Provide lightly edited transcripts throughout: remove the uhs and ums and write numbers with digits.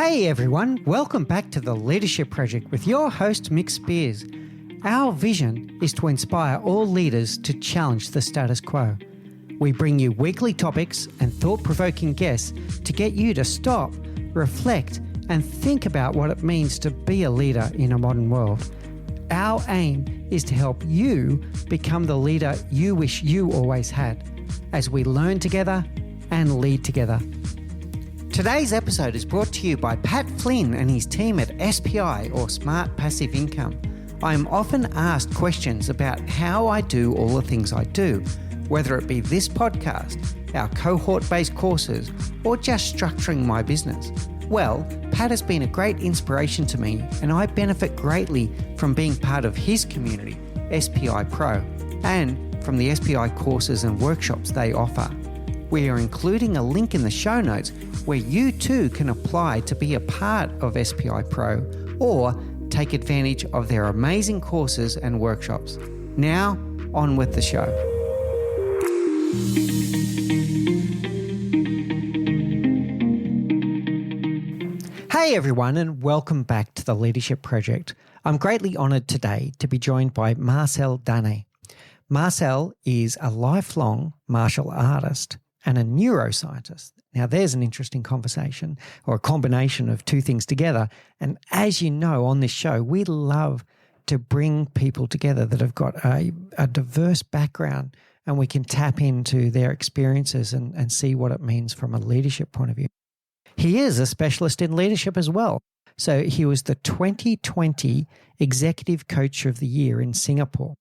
Hey everyone, welcome back to the Leadership Project with your host Mick Spiers. Our vision is to inspire all leaders to challenge the status quo. We bring you weekly topics and thought-provoking guests to get you to stop, reflect, and think about what it means to be a leader in a modern world. Our aim is to help you become the leader you wish you always had, as we learn together and lead together. Today's episode is brought to you by Pat Flynn and his team at SPI, or Smart Passive Income. I am often asked questions about how I do all the things I do, whether it be this podcast, our cohort-based courses, or just structuring my business. Well, Pat has been a great inspiration to me, and I benefit greatly from being part of his community, SPI Pro, and from the SPI courses and workshops they offer. We are including a link in the show notes where you too can apply to be a part of SPI Pro or take advantage of their amazing courses and workshops. Now, on with the show. Hey everyone, and welcome back to the Leadership Project. I'm greatly honoured today to be joined by Marcel Daane. Marcel is a lifelong martial artist and a neuroscientist. Now, there's an interesting conversation, or a combination of two things together. And as you know, on this show, we love to bring people together that have got a diverse background, and we can tap into their experiences and see what it means from a leadership point of view. He is a specialist in leadership as well. So he was the 2020 Executive Coach of the Year in Singapore.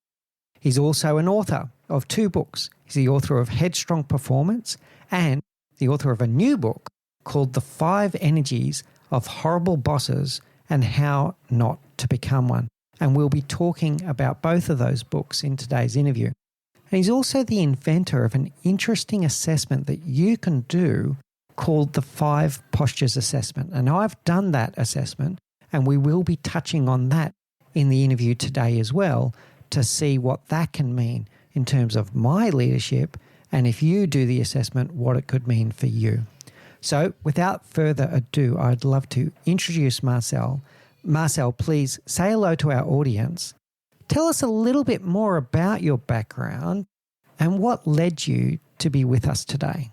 He's also an author of 2 books. He's the author of Headstrong Performance and the author of a new book called The 5 Energies of Horrible Bosses and How Not to Become One. And we'll be talking about both of those books in today's interview. And he's also the inventor of an interesting assessment that you can do called the 5 Postures Assessment. And I've done that assessment, and we will be touching on that in the interview today as well to see what that can mean in terms of my leadership, and if you do the assessment, what it could mean for you. So without further ado, I'd love to introduce Marcel. Marcel, please say hello to our audience. Tell us a little bit more about your background and what led you to be with us today.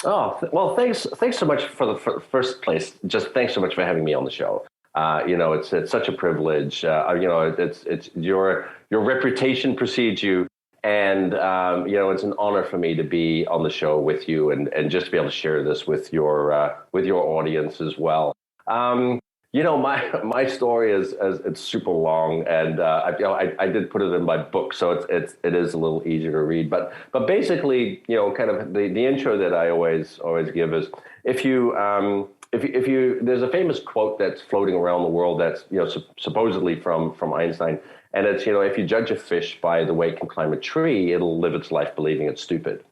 Oh, well, thanks so much for the first place. Just thanks so much for having me on the show. It's such a privilege. It's your reputation precedes you, and it's an honor for me to be on the show with you and just to be able to share this with your audience as well. My story is it's super long, and I did put it in my book, so it is a little easier to read. But basically, kind of the intro that I always give is if you there's a famous quote that's floating around the world that's supposedly from Einstein, and it's if you judge a fish by the way it can climb a tree, it'll live its life believing it's stupid.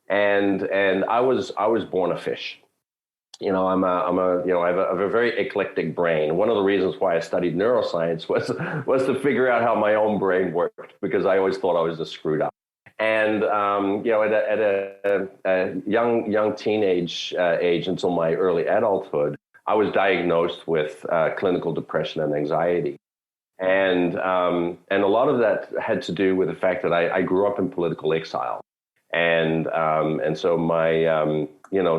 And I was born a fish. I have a very eclectic brain. One of the reasons why I studied neuroscience was to figure out how my own brain worked, because I always thought I was just screwed up. And at a young teenage age until my early adulthood, I was diagnosed with clinical depression and anxiety, and a lot of that had to do with the fact that I grew up in political exile, and so my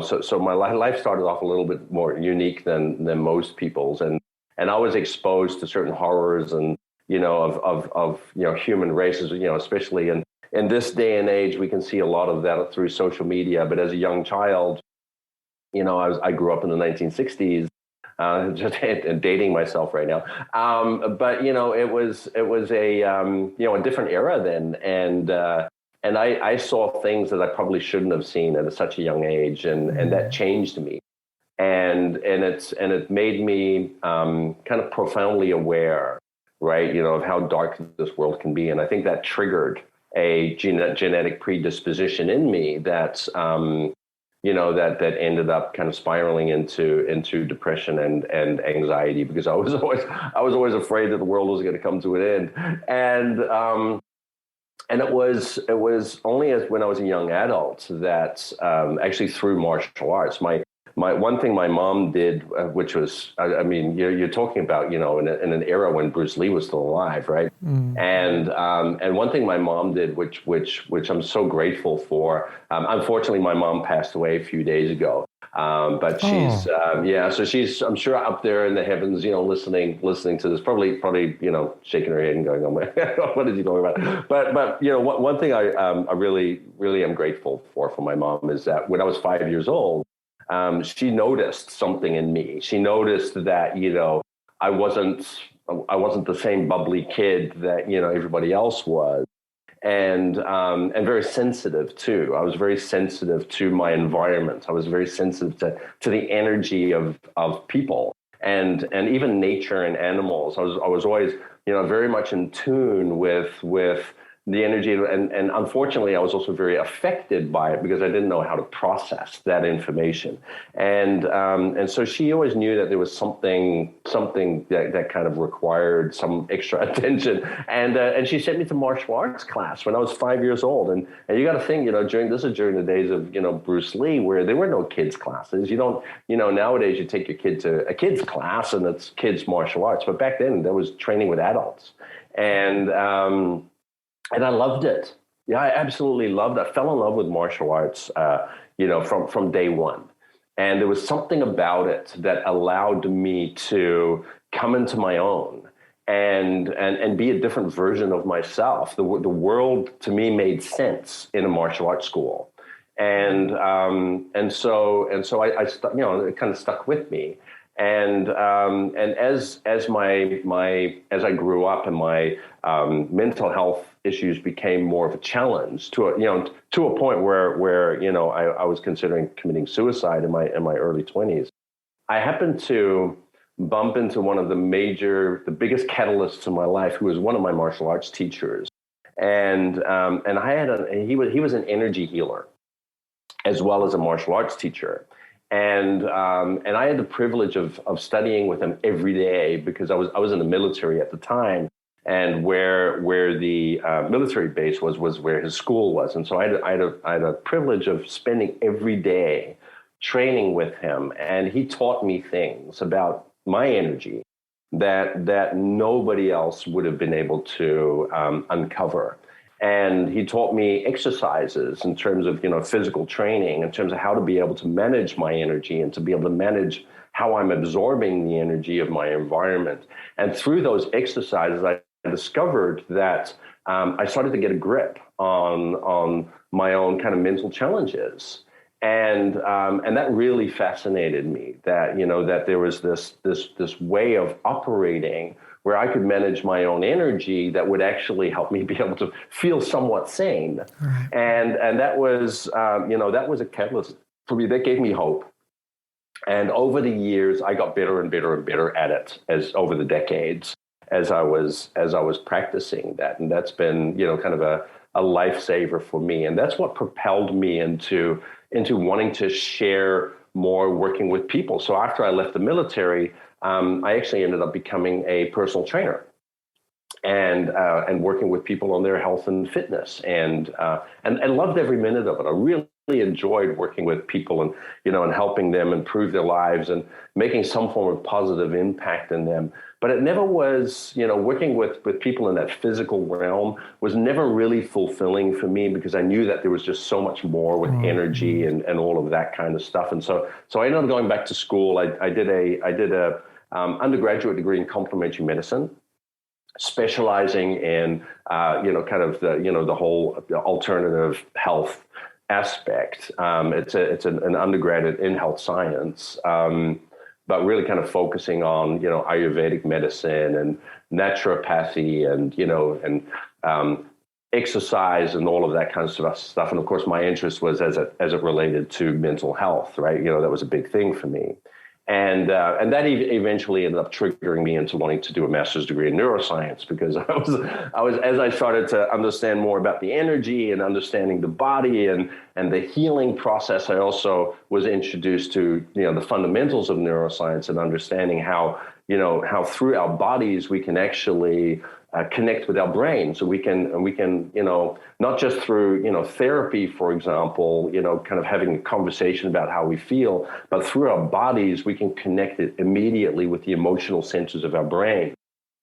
so my life started off a little bit more unique than most people's, and I was exposed to certain horrors and of human races, especially in this day and age, we can see a lot of that through social media. But as a young child, I grew up in the 1960s, just dating myself right now. But it was a different era then, and I saw things that I probably shouldn't have seen at such a young age, and that changed me, and it made me kind of profoundly aware, right, of how dark this world can be, and I think that triggered a genetic predisposition in me that ended up kind of spiraling into depression and anxiety, because I was always afraid that the world was going to come to an end, and it was only when I was a young adult that actually through martial arts, my one thing my mom did, which was, I mean, you're talking about, in an era when Bruce Lee was still alive, right? And one thing my mom did, which I'm so grateful for. Unfortunately, my mom passed away a few days ago. But she's, so she's, I'm sure, up there in the heavens, listening to this, probably, shaking her head and going, "Oh my, what is he talking about?" But one thing I really, really am grateful for my mom is that when I was 5 years old, she noticed something in me. She noticed that, I wasn't the same bubbly kid that, everybody else was. And very sensitive too. I was very sensitive to my environment. I was very sensitive to the energy of people and even nature and animals. I was always, very much in tune with the energy. And unfortunately, I was also very affected by it because I didn't know how to process that information. And so she always knew that there was something that kind of required some extra attention. And she sent me to martial arts class when I was 5 years old. And you got to think, during the days of, Bruce Lee, where there were no kids classes. You don't, nowadays you take your kid to a kids class and it's kids martial arts. But back then there was training with adults. And I loved it. Yeah, I absolutely loved it. I fell in love with martial arts, from day one. And there was something about it that allowed me to come into my own and be a different version of myself. The world to me made sense in a martial arts school. And so I it kind of stuck with me. And as I grew up and my mental health issues became more of a challenge to a point where I was considering committing suicide in my early 20s. I happened to bump into one of the biggest catalysts in my life, who was one of my martial arts teachers, and he was an energy healer as well as a martial arts teacher. And I had the privilege of studying with him every day because I was in the military at the time, and where the military base was where his school was, and so I had a privilege of spending every day training with him, and he taught me things about my energy that nobody else would have been able to uncover. And he taught me exercises in terms of, physical training, in terms of how to be able to manage my energy and to be able to manage how I'm absorbing the energy of my environment. And through those exercises, I discovered that I started to get a grip on my own kind of mental challenges. And that really fascinated me, that, that there was this way of operating where I could manage my own energy that would actually help me be able to feel somewhat sane. Right. And that was, that was a catalyst for me. That gave me hope. And over the years, I got better and better and better at it over the decades as I was practicing that. And that's been, kind of a lifesaver for me. And that's what propelled me into wanting to share more working with people. So after I left the military, I actually ended up becoming a personal trainer and working with people on their health and fitness, and loved every minute of it. I really enjoyed working with people and helping them improve their lives and making some form of positive impact in them. But it never was, working with people in that physical realm was never really fulfilling for me, because I knew that there was just so much more with energy and all of that kind of stuff. And so I ended up going back to school. I did a undergraduate degree in complementary medicine, specializing in, kind of the whole alternative health aspect. It's an undergraduate in health science, but really kind of focusing on, Ayurvedic medicine and naturopathy and exercise and all of that kind of stuff. And of course, my interest was as it related to mental health, right? That was a big thing for me. And that eventually ended up triggering me into wanting to do a master's degree in neuroscience, because I was as I started to understand more about the energy and understanding the body and the healing process, I also was introduced to the fundamentals of neuroscience and understanding how through our bodies we can actually connect with our brain. So we can, not just through, therapy, for example, kind of having a conversation about how we feel, but through our bodies, we can connect it immediately with the emotional centers of our brain.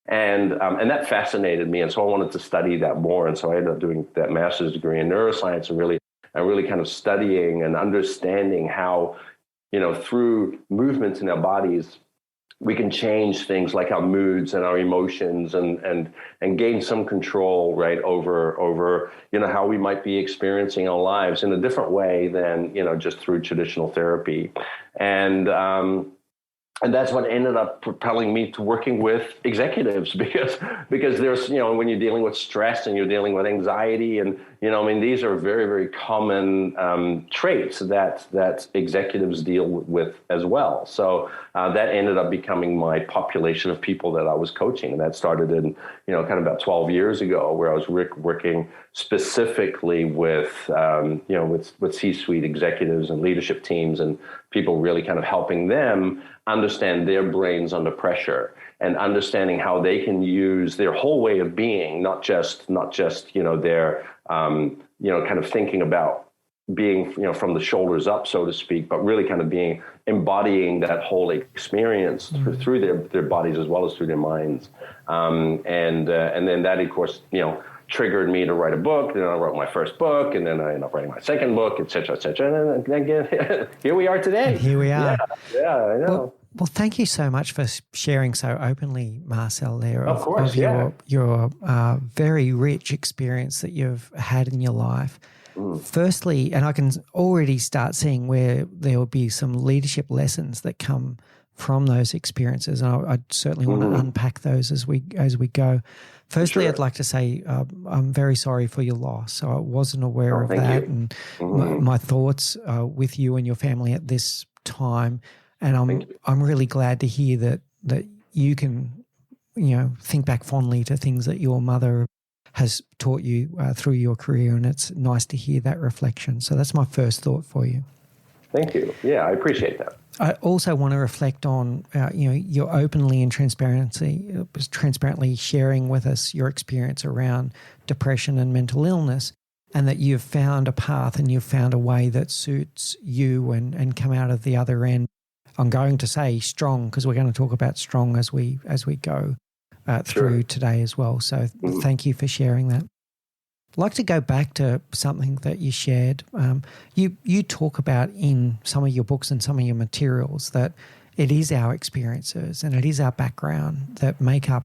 And that fascinated me. And so I wanted to study that more. And so I ended up doing that master's degree in neuroscience and really kind of studying and understanding how, through movements in our bodies, we can change things like our moods and our emotions and gain some control, right, over how we might be experiencing our lives in a different way than, just through traditional therapy. And that's what ended up propelling me to working with executives because there's, when you're dealing with stress and you're dealing with anxiety and, these are very, very common traits that executives deal with as well. So that ended up becoming my population of people that I was coaching. And that started in, kind of about 12 years ago, where I was working specifically with C-suite executives and leadership teams and people really kind of helping them understand their brains under pressure and understanding how they can use their whole way of being, not just their kind of thinking about being from the shoulders up, so to speak, but really kind of embodying that whole experience through their bodies as well as through their minds, and then that, of course, triggered me to write a book. Then I wrote my first book, and then I ended up writing my second book, et cetera, et cetera. And then again, here we are today. And here we are. Yeah, I know. Well, thank you so much for sharing so openly, Marcel, there of course, your very rich experience that you've had in your life. Firstly, and I can already start seeing where there will be some leadership lessons that come from those experiences, and I certainly want to unpack those as we go. Firstly, sure. I'd like to say I'm very sorry for your loss. So I wasn't aware of that, and my thoughts with you and your family at this time. And I'm really glad to hear that you can, think back fondly to things that your mother has taught you through your career, and it's nice to hear that reflection. So that's my first thought for you. Thank you. Yeah, I appreciate that. I also want to reflect on, your openly and transparently sharing with us your experience around depression and mental illness, and that you've found a path and you've found a way that suits you and come out of the other end. I'm going to say strong, because we're going to talk about strong as we go through today as well. So thank you for sharing that. I'd like to go back to something that you shared. You talk about in some of your books and some of your materials that it is our experiences and it is our background that make up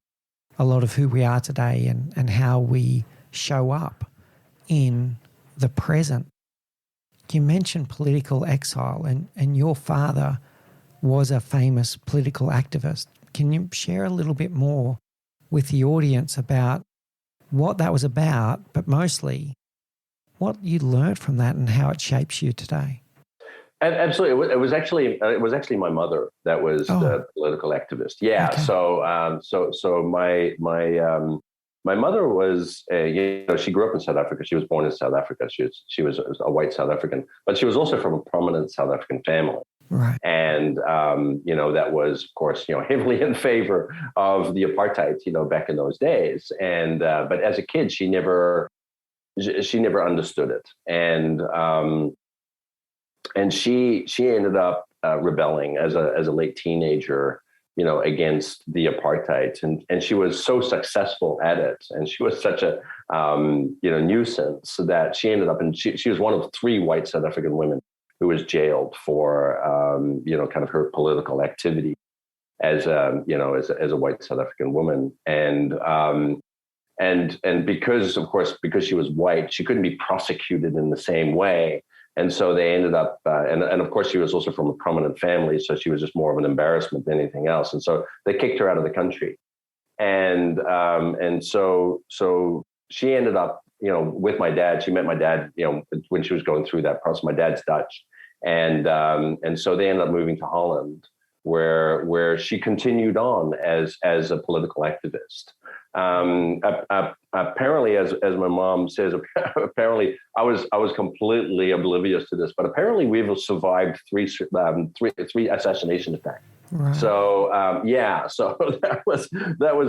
a lot of who we are today and how we show up in the present. You mentioned political exile, and your father was a famous political activist. Can you share a little bit more with the audience about what that was about, but mostly what you learned from that and how it shapes you today? Absolutely, it was actually my mother that was the political activist. Yeah, okay. So my mother was she grew up in South Africa. She was born in South Africa. She was a white South African, but she was also from a prominent South African family. Right. And, that was, of course, heavily in favor of the apartheid, back in those days. And, but as a kid, she never understood it. And she ended up rebelling as a late teenager, against the apartheid. And she was so successful at it. And she was such a, nuisance that she ended up, and she was one of 3 white South African women who was jailed for, kind of her political activity as a white South African woman. And because she was white, she couldn't be prosecuted in the same way. And so they ended up, and of course she was also from a prominent family, so she was just more of an embarrassment than anything else. And so they kicked her out of the country. And so she ended up, with my dad. She met my dad, when she was going through that process. My dad's Dutch. And so they ended up moving to Holland, where she continued on as a political activist. Apparently, as my mom says, apparently I was completely oblivious to this, but apparently we've survived three assassination attacks. Right. So that was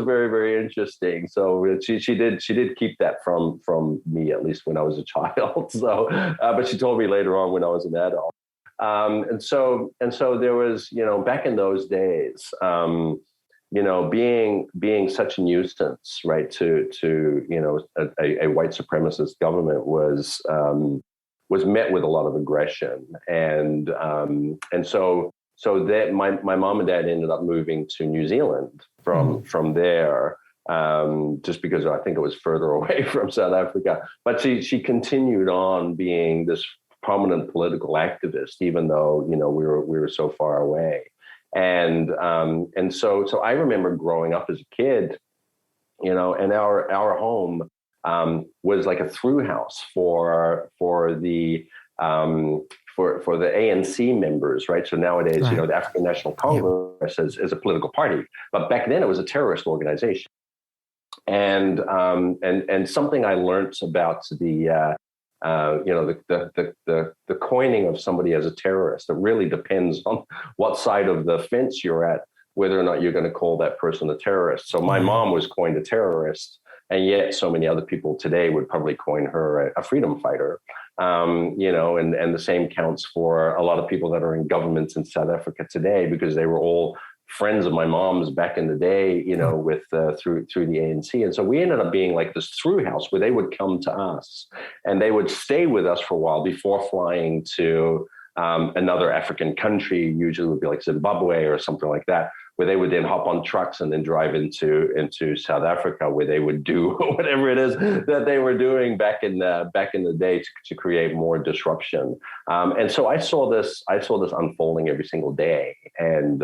very, very interesting. So she did keep that from me, at least when I was a child. So, but she told me later on when I was an adult. And so there was, back in those days, being such a nuisance, right, to a white supremacist government was met with a lot of aggression, and so that my mom and dad ended up moving to New Zealand from there, just because I think it was further away from South Africa. But she continued on being this prominent political activist, even though we were so far away. And so I remember growing up as a kid, and our home was like a through house for the for the ANC members, right? So nowadays, Right. the African National Congress is a political party, but back then it was a terrorist organization. And something I learned about the coining of somebody as a terrorist. It really depends on what side of the fence you're at, whether or not you're going to call that person a terrorist. So my mom was coined a terrorist, and yet so many other people today would probably coin her a freedom fighter. And the same counts for a lot of people that are in governments in South Africa today, because they were all friends of my mom's back in the day, with through the ANC. And so we ended up being like this through house where they would come to us and they would stay with us for a while before flying to another African country. Usually would be like Zimbabwe or something like that, where they would then hop on trucks and then drive into South Africa, where they would do whatever it is that they were doing back in the day to create more disruption. And so I saw this unfolding every single day. And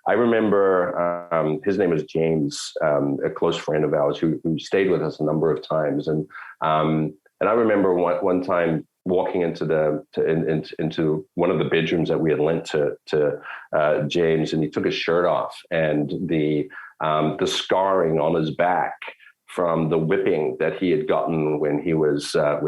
I remember his name is James, a close friend of ours who stayed with us a number of times. And I remember one time walking into one of the bedrooms that we had lent to James, and he took his shirt off, and the scarring on his back from the whipping that he had gotten when he was a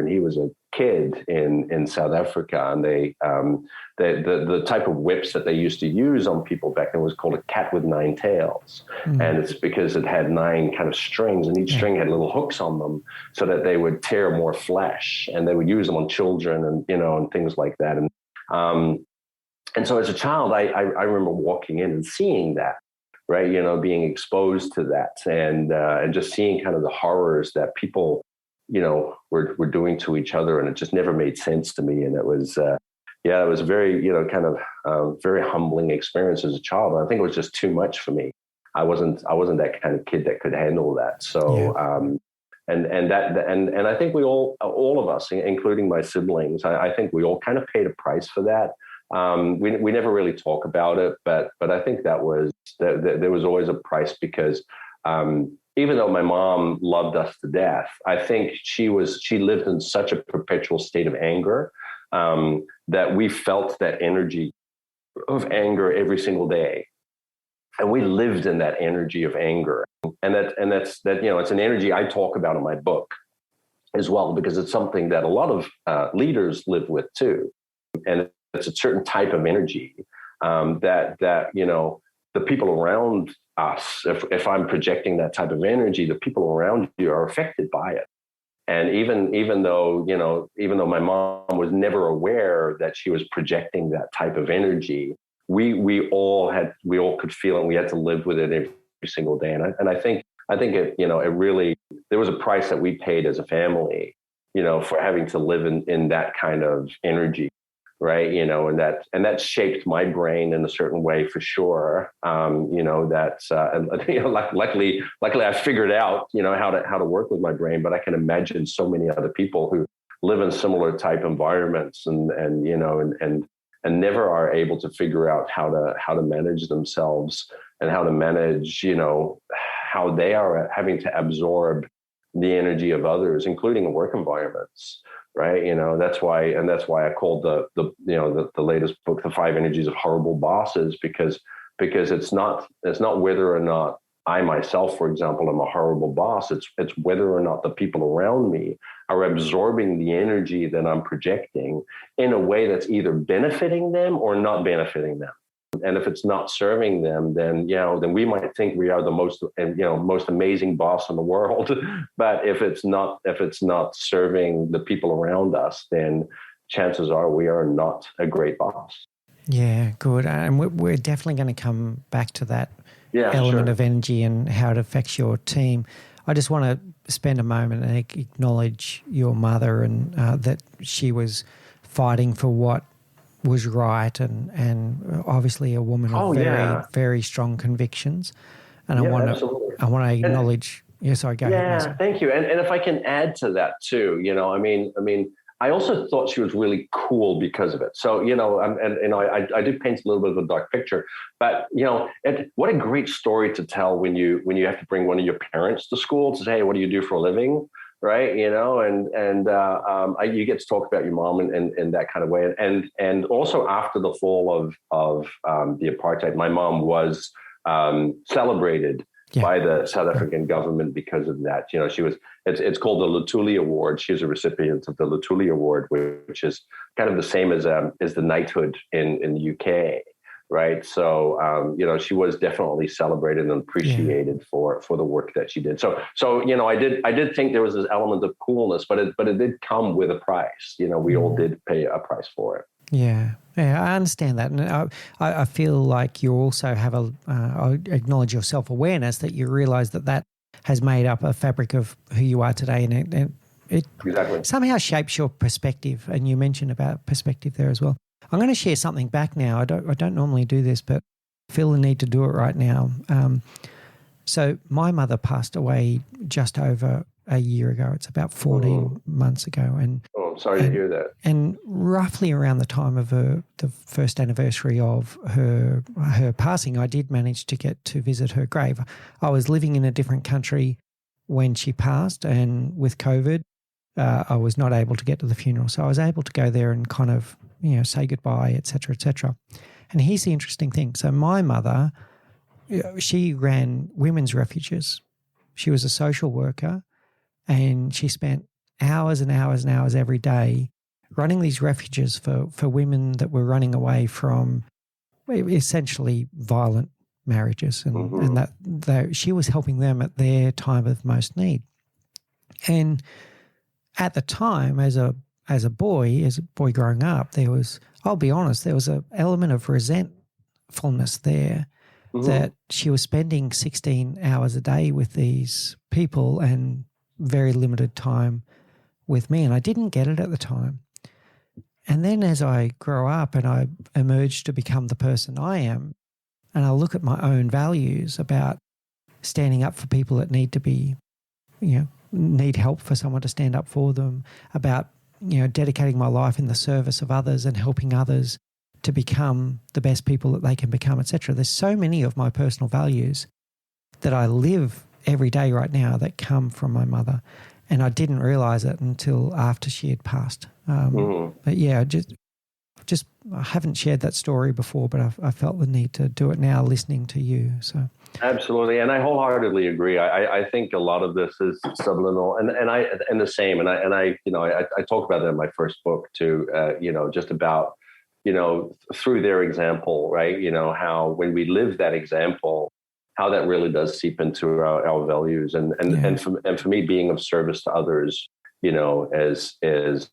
kid in South Africa, and the type of whips that they used to use on people back then was called a cat with nine tails, and it's because it had 9 kind of strings, and each string had little hooks on them, so that they would tear more flesh, and they would use them on children and things like that, and so as a child, I remember walking in and seeing that. Right, being exposed to that, and just seeing kind of the horrors that people, were doing to each other, and it just never made sense to me. And it was, it was a very, kind of very humbling experience as a child. And I think it was just too much for me. I wasn't that kind of kid that could handle that. So, and I think we all of us, including my siblings, I think we all kind of paid a price for that. We never really talk about it, but I think there was always a price, because even though my mom loved us to death, I think she lived in such a perpetual state of anger that we felt that energy of anger every single day, and we lived in that energy of anger, and that's it's an energy I talk about in my book as well, because it's something that a lot of leaders live with too, and it's a certain type of energy that the people around us, if I'm projecting that type of energy, the people around you are affected by it. And even though my mom was never aware that she was projecting that type of energy, we all could feel it, and we had to live with it every single day. And I think it really, there was a price that we paid as a family, for having to live in that kind of energy. Right. And that shaped my brain in a certain way, for sure. Luckily I figured out, how to work with my brain, but I can imagine so many other people who live in similar type environments and never are able to figure out how to manage themselves, and how to manage, how they are having to absorb the energy of others, including in work environments. Right. That's why I called the latest book, The 5 Energies of Horrible Bosses, because it's not whether or not I myself, for example, am a horrible boss. It's whether or not the people around me are absorbing the energy that I'm projecting in a way that's either benefiting them or not benefiting them. and if it's not serving them, then then we might think we are the most amazing boss in the world. But if it's not serving the people around us, then chances are we are not a great boss. Yeah, good. And we're definitely going to come back to that element sure. of energy and how it affects your team. I just want to spend a moment and acknowledge your mother, and that she was fighting for what was right, and obviously a woman of very strong convictions. And Absolutely. I want to acknowledge. Sorry, go ahead. Yeah, thank you. And if I can add to that too, I mean, I also thought she was really cool because of it. So, I do paint a little bit of a dark picture, but, what a great story to tell when you have to bring one of your parents to school to say, hey, what do you do for a living? Right. You get to talk about your mom in that kind of way. And also after the fall of the apartheid, my mom was celebrated by the South African government because of that. She was, it's called the Luthuli Award. She's a recipient of the Luthuli Award, which is kind of the same as the knighthood in the UK, right? So, she was definitely celebrated and appreciated for the work that she did. So, I did think there was this element of coolness, but it did come with a price. We all did pay a price for it. Yeah, I understand that, and I feel like you also have I acknowledge your self-awareness that you realise that has made up a fabric of who you are today, and it exactly somehow shapes your perspective. And you mentioned about perspective there as well. I'm going to share something back now. I don't normally do this, but I feel the need to do it right now. So my mother passed away just over a year ago. It's about 14 months ago, and I'm sorry to hear that. And roughly around the time of the first anniversary of her passing, I did manage to get to visit her grave. I was living in a different country when she passed, and with COVID, I was not able to get to the funeral. So I was able to go there and kind of, say goodbye, et cetera, et cetera. And here's the interesting thing. So my mother, she ran women's refuges. She was a social worker, and she spent hours and hours and hours every day running these refuges for women that were running away from essentially violent marriages, and that she was helping them at their time of most need. And at the time, as a boy growing up, I'll be honest, there was an element of resentfulness there that she was spending 16 hours a day with these people and very limited time with me, and I didn't get it at the time. And then as I grow up and I emerge to become the person I am, and I look at my own values about standing up for people that need to be, need help for someone to stand up for them, about, dedicating my life in the service of others and helping others to become the best people that they can become, etc. There's so many of my personal values that I live every day right now that come from my mother. And I didn't realize it until after she had passed. But yeah, just I haven't shared that story before, but I felt the need to do it now listening to you. So absolutely, and I wholeheartedly agree. I think a lot of this is subliminal, and the same. And I talk about that in my first book too. Just about through their example, right? How when we live that example, how that really does seep into our values, and for me, being of service to others, is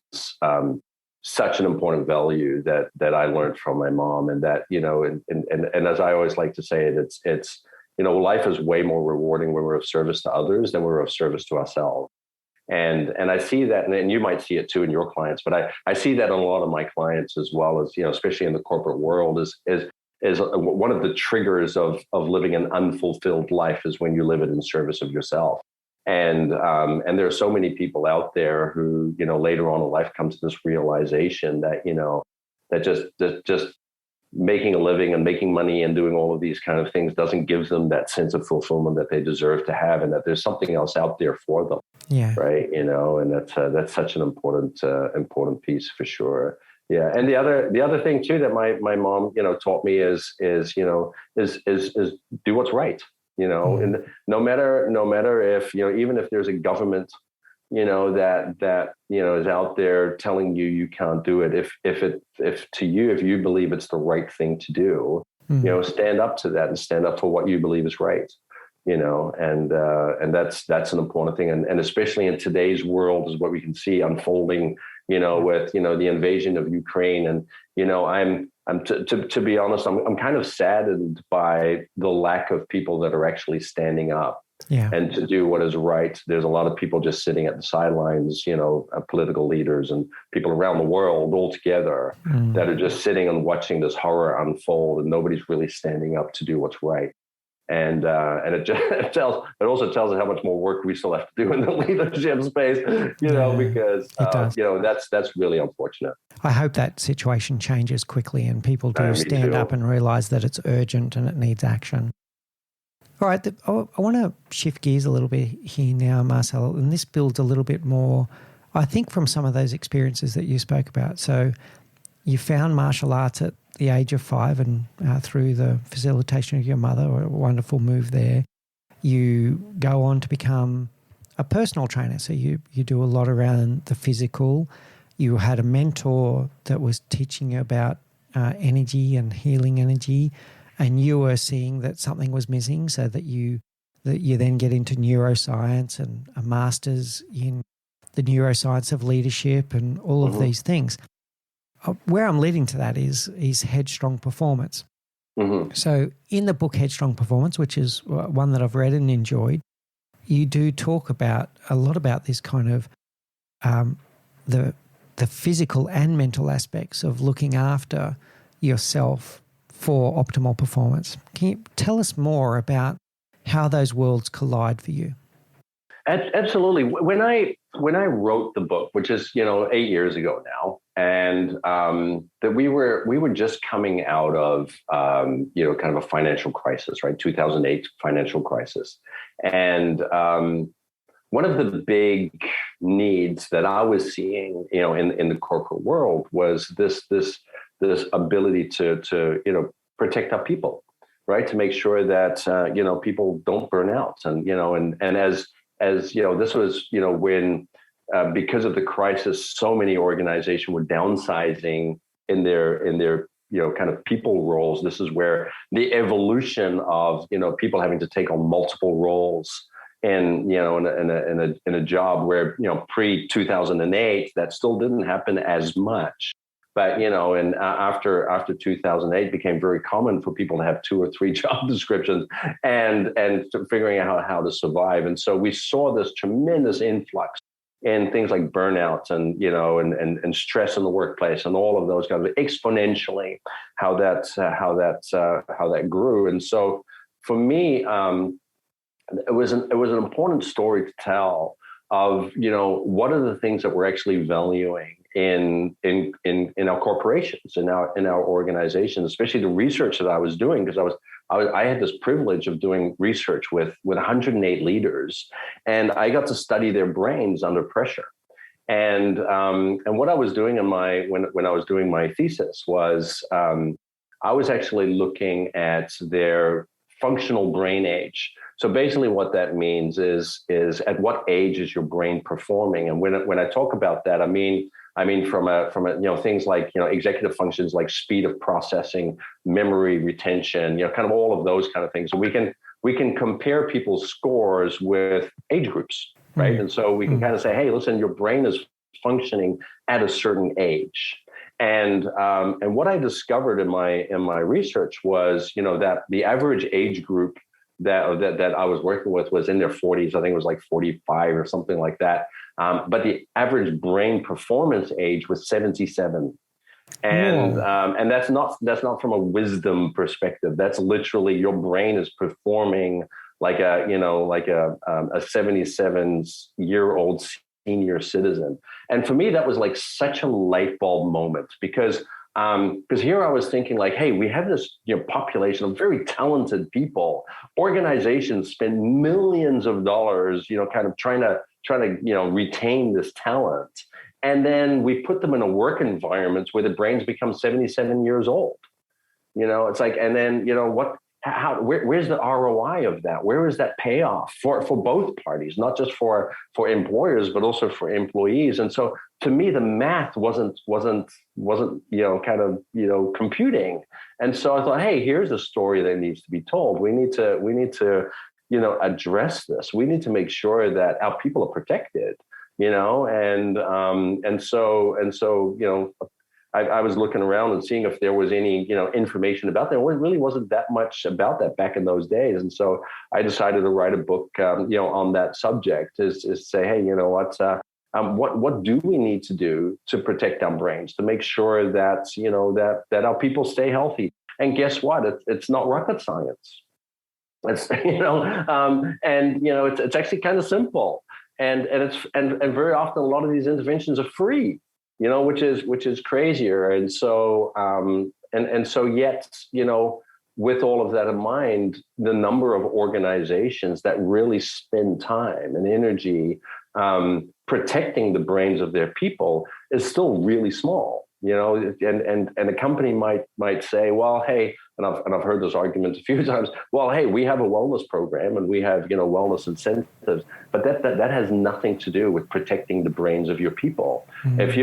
such an important value that I learned from my mom, and that and as I always like to say it, it's life is way more rewarding when we're of service to others than we're of service to ourselves. And I see that, and you might see it too in your clients, but I see that in a lot of my clients as well, as especially in the corporate world, is one of the triggers of living an unfulfilled life is when you live it in service of yourself. And there are so many people out there who, later on in life come to this realization that, that just making a living and making money and doing all of these kind of things doesn't give them that sense of fulfillment that they deserve to have, and that there's something else out there for them. Yeah. Right. And that's such an important piece for sure. Yeah. And the other thing too that my mom, taught me is do what's right, and no matter if, even if there's a government, that is out there telling you can't do it, if to you, if you believe it's the right thing to do, stand up to that and stand up for what you believe is right. And that's an important thing. And especially in today's world is what we can see unfolding, with, the invasion of Ukraine. And, to be honest, I'm kind of saddened by the lack of people that are actually standing up. Yeah. And to do what is right. There's a lot of people just sitting at the sidelines, political leaders and people around the world all together that are just sitting and watching this horror unfold, and nobody's really standing up to do what's right. And it just also tells us how much more work we still have to do in the leadership space, because that's really unfortunate. I hope that situation changes quickly and people do stand up and realize that it's urgent and it needs action. All right, I want to shift gears a little bit here now, Marcel, and this builds a little bit more, I think, from some of those experiences that you spoke about. So you found martial arts at the age of 5 and through the facilitation of your mother, a wonderful move there. You go on to become a personal trainer. So you do a lot around the physical. You had a mentor that was teaching you about energy and healing energy, and you were seeing that something was missing, so that you then get into neuroscience and a master's in the neuroscience of leadership and all of these things. Where I'm leading to that is Headstrong Performance. So in the book Headstrong Performance, which is one that I've read and enjoyed, you do talk a lot about this kind of the physical and mental aspects of looking after yourself for optimal performance. Can you tell us more about how those worlds collide for you? Absolutely. When I wrote the book, which is 8 years ago now, and that we were just coming out of kind of a financial crisis, right? 2008 financial crisis, and one of the big needs that I was seeing, in the corporate world was this ability to protect our people, right? To make sure that people don't burn out, and as this was when because of the crisis, so many organizations were downsizing in their kind of people roles. This is where the evolution of people having to take on multiple roles in a job where pre 2008 that still didn't happen as much. But, and after 2008, it became very common for people to have 2 or 3 job descriptions and figuring out how to survive. And so we saw this tremendous influx in things like burnout and stress in the workplace and all of those kind of exponentially how that grew. And so for me, it was an important story to tell of what are the things that we're actually valuing in our corporations, in our organizations, especially the research that I was doing, because I had this privilege of doing research with 108 leaders, and I got to study their brains under pressure. And what I was doing when I was doing my thesis was I was actually looking at their functional brain age. So basically what that means is at what age is your brain performing? And when I talk about that, I mean from things like executive functions like speed of processing, memory retention, kind of all of those kind of things. So we can compare people's scores with age groups, right? And so we can kind of say, hey, listen, your brain is functioning at a certain age. And what I discovered in my research was that the average age group that I was working with was in their 40s. I think it was like 45 or something like that. But the average brain performance age was 77. And that's not from a wisdom perspective. That's literally your brain is performing like a 77-year-old senior citizen. And for me, that was like such a light bulb moment because here I was thinking like, hey, we have this population of very talented people. Organizations spend millions of dollars, kind of trying to retain this talent. And then we put them in a work environment where the brains become 77 years old. It's like, and then, where's the ROI of that? Where is that payoff for both parties, not just for employers, but also for employees? And so to me, the math wasn't computing. And so I thought, hey, here's a story that needs to be told. We need to address this. We need to make sure that our people are protected, and so I was looking around and seeing if there was any, information about that. It really wasn't that much about that back in those days. And so I decided to write a book, on that subject is say, hey, what do we need to do to protect our brains, to make sure that, that our people stay healthy? And guess what? It's not rocket science. It's, it's actually kind of simple. And very often a lot of these interventions are free. Which is crazier. And so, yet, with all of that in mind, the number of organizations that really spend time and energy protecting the brains of their people is still really small. And a company might say, well, hey, and I've heard this argument a few times. Well, hey, we have a wellness program and we have wellness incentives, but that has nothing to do with protecting the brains of your people. Mm-hmm. If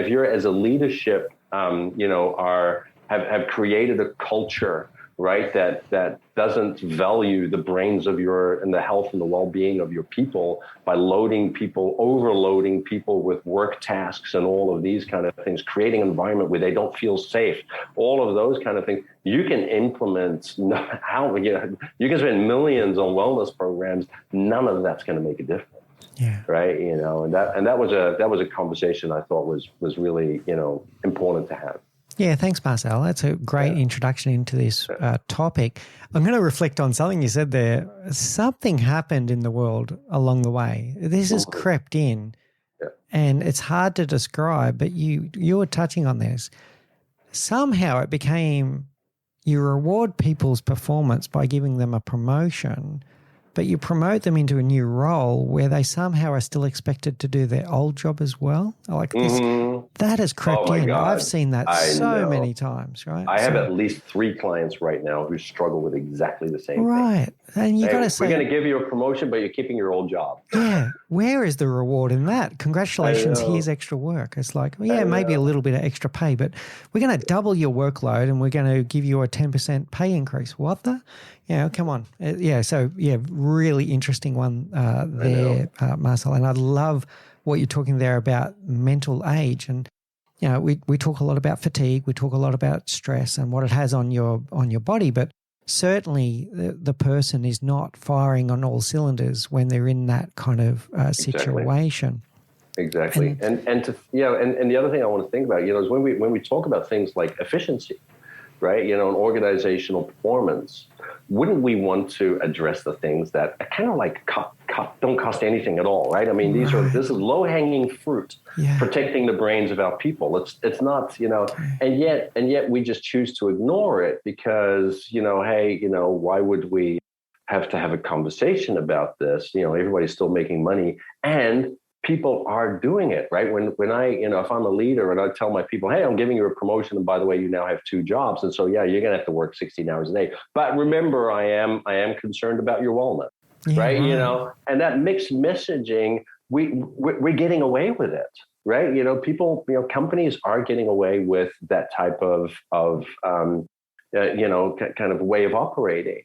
you're as a leadership, have created a culture, right, that doesn't value the brains of and the health and the well-being of your people by overloading people with work tasks and all of these kind of things, creating an environment where they don't feel safe, all of those kind of things, you can implement you can spend millions on wellness programs. None of that's going to make a difference. Yeah. Right. And that was a conversation I thought was really, important to have. Yeah, thanks, Marcel. That's a great introduction into this topic. I'm going to reflect on something you said there. Something happened in the world along the way. This has crept in, and it's hard to describe, but you were touching on this. Somehow it became you reward people's performance by giving them a promotion, but you promote them into a new role where they somehow are still expected to do their old job as well. Like this, that has crept in. God. I've seen that so many times, right? I have at least 3 clients right now who struggle with exactly the same thing. Right. And you got to say, we're going to give you a promotion, but you're keeping your old job. Yeah. Where is the reward in that? Congratulations, here's extra work. It's like, well, maybe a little bit of extra pay, but we're going to double your workload and we're going to give you a 10% pay increase. What the? Come on. Really interesting one there, Marcel. And I love what you're talking there about mental age. And, we talk a lot about fatigue. We talk a lot about stress and what it has on your body. But certainly the person is not firing on all cylinders when they're in that kind of situation. Exactly. And the other thing I want to think about, is when we talk about things like efficiency, right? And organizational performance, wouldn't we want to address the things that are kind of like don't cost anything at all, right? I mean, this is low-hanging fruit, protecting the brains of our people. It's not, and yet we just choose to ignore it because, why would we have to have a conversation about this? Everybody's still making money and people are doing it, right? When I, if I'm a leader and I tell my people, hey, I'm giving you a promotion, and by the way, you now have 2 jobs, and so you're gonna have to work 16 hours a day. But remember, I am concerned about your wellness, right? And that mixed messaging, we're getting away with it, right? People, companies are getting away with that type of kind of way of operating.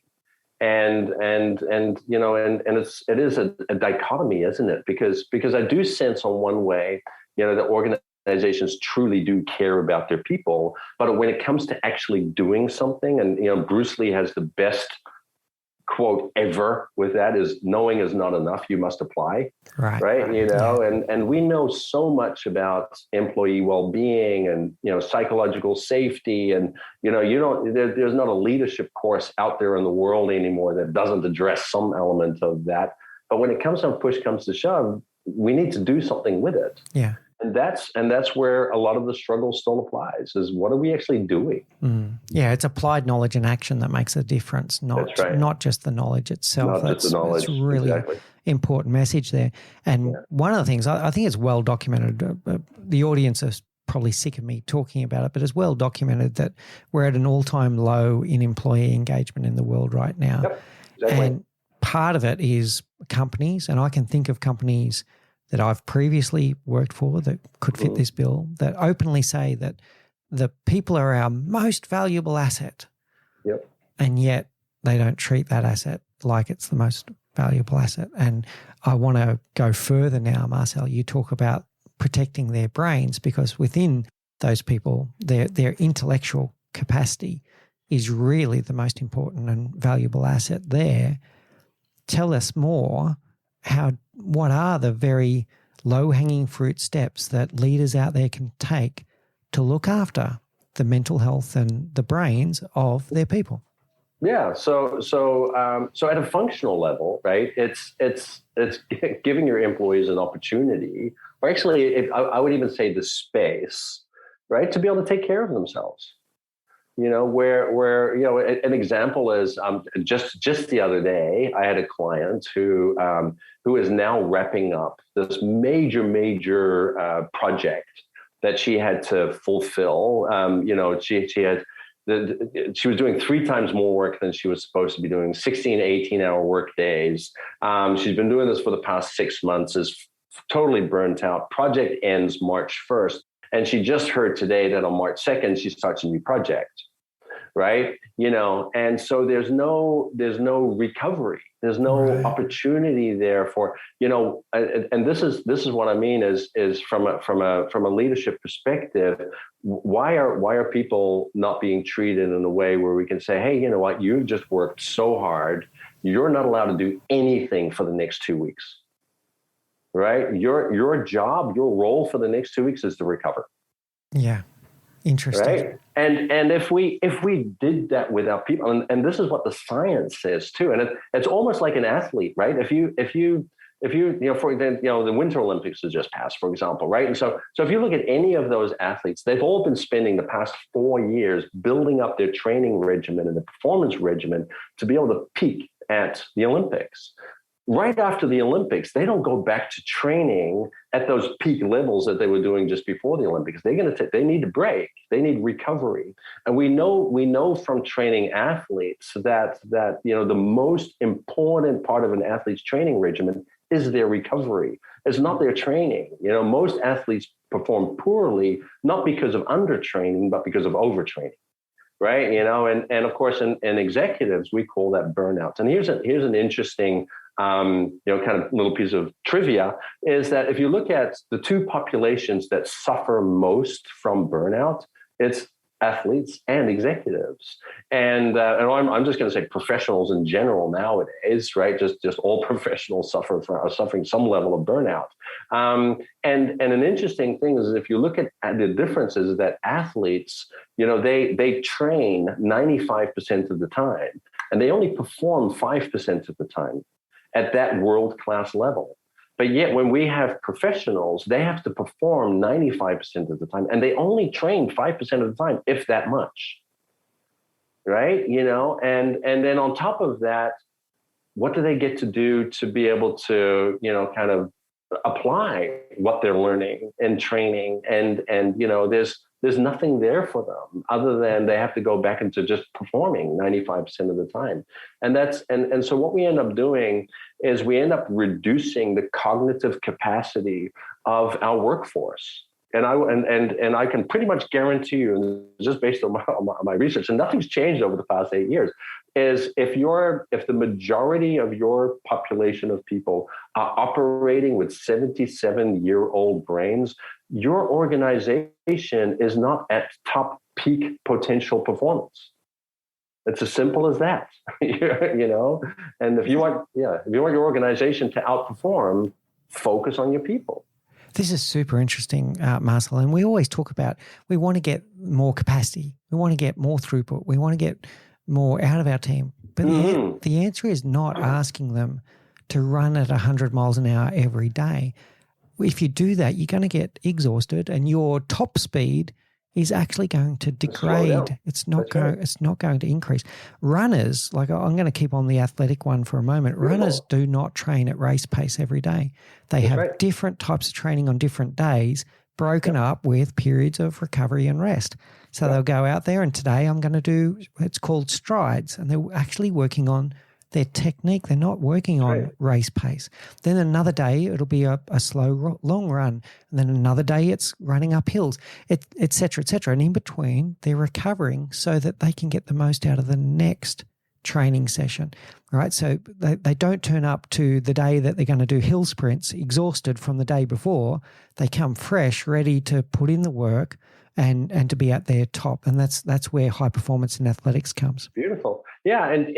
And it is a dichotomy, isn't it? Because I do sense on one way, that organizations truly do care about their people, but when it comes to actually doing something, and Bruce Lee has the best quote ever with that is, knowing is not enough, you must apply. Right. And we know so much about employee well-being and, psychological safety. And, there's not a leadership course out there in the world anymore that doesn't address some element of that. But when it comes to push comes to shove, we need to do something with it. Yeah. And that's where a lot of the struggle still applies, is what are we actually doing? Yeah, it's applied knowledge and action that makes a difference, not just the knowledge itself. Not just the knowledge. That's really important message there. And one of the things, I think it's well documented, the audience are probably sick of me talking about it, but it's well documented that we're at an all-time low in employee engagement in the world right now. Yep, exactly. And part of it is companies, and I can think of companies that I've previously worked for that could fit this bill, that openly say that the people are our most valuable asset. Yep. And yet they don't treat that asset like it's the most valuable asset. And I want to go further now, Marcel. You talk about protecting their brains, because within those people, their intellectual capacity is really the most important and valuable asset there. Tell us more. What are the very low-hanging fruit steps that leaders out there can take to look after the mental health and the brains of their people? Yeah. So at a functional level, right? It's giving your employees an opportunity, or actually, I would even say the space, right, to be able to take care of themselves. Where an example is just the other day, I had a client who is now wrapping up this major project that she had to fulfill. She was doing 3 times more work than she was supposed to be doing, 16 to 18-hour work days. She's been doing this for the past 6 months, is totally burnt out. Project ends March 1st. And she just heard today that on March 2nd, she starts a new project, right? And so there's no recovery. There's no opportunity there for, and this is what I mean is from a leadership perspective, why are people not being treated in a way where we can say, hey, you know what, you've just worked so hard, you're not allowed to do anything for the next 2 weeks. Right? Your job, your role for the next 2 weeks is to recover. Yeah. Interesting. Right? And if we did that with our people, and this is what the science says too, and it's almost like an athlete, right? If you for example, the Winter Olympics has just passed, for example, right? And so if you look at any of those athletes, they've all been spending the past 4 years building up their training regimen and the performance regimen to be able to peak at the Olympics. Right after the Olympics, they don't go back to training at those peak levels that they were doing just before the Olympics. They need a break. They need recovery. And we know from training athletes that the most important part of an athlete's training regimen is their recovery. It's not their training. Most athletes perform poorly, not because of undertraining, but because of overtraining. Right. And of course, in executives, we call that burnout. And here's an interesting kind of little piece of trivia is that if you look at the 2 populations that suffer most from burnout, it's athletes and executives. And I'm just going to say professionals in general nowadays, right? Just all professionals are suffering some level of burnout. And an interesting thing is if you look at the differences that athletes, they train 95% of the time, and they only perform 5% of the time at that world-class level. But yet when we have professionals, they have to perform 95% of the time, and they only train 5% of the time, if that much, right? And then on top of that, what do they get to do to be able to, kind of apply what they're learning and training? And there's nothing there for them other than they have to go back into just performing 95% of the time. And so what we end up doing is we end up reducing the cognitive capacity of our workforce. And I can pretty much guarantee you, just based on my research, and nothing's changed over the past 8 years, is if the majority of your population of people are operating with 77-year-old brains, your organization is not at top peak potential performance. It's as simple as that, And if you want your organization to outperform, focus on your people. This is super interesting, Marcel. And we always talk about we want to get more capacity. We want to get more throughput. We want to get more out of our team. But the answer is not asking them to run at 100 miles an hour every day. If you do that, you're going to get exhausted, and your top speed is actually going to degrade. It's not going to increase. Runners, like I'm going to keep on the athletic one for a moment. Runners do not train at race pace every day. They have different types of training on different days broken up with periods of recovery and rest. So they'll go out there, and today I'm going to do, it's called strides, and they're actually working on their technique. They're not working on race pace. Then another day it'll be a slow, long run. And then another day it's running up hills, et cetera, et cetera. And in between, they're recovering so that they can get the most out of the next training session, right? So they don't turn up to the day that they're going to do hill sprints exhausted from the day before. They come fresh, ready to put in the work and to be at their top. And that's where high performance in athletics comes. Beautiful. Yeah. And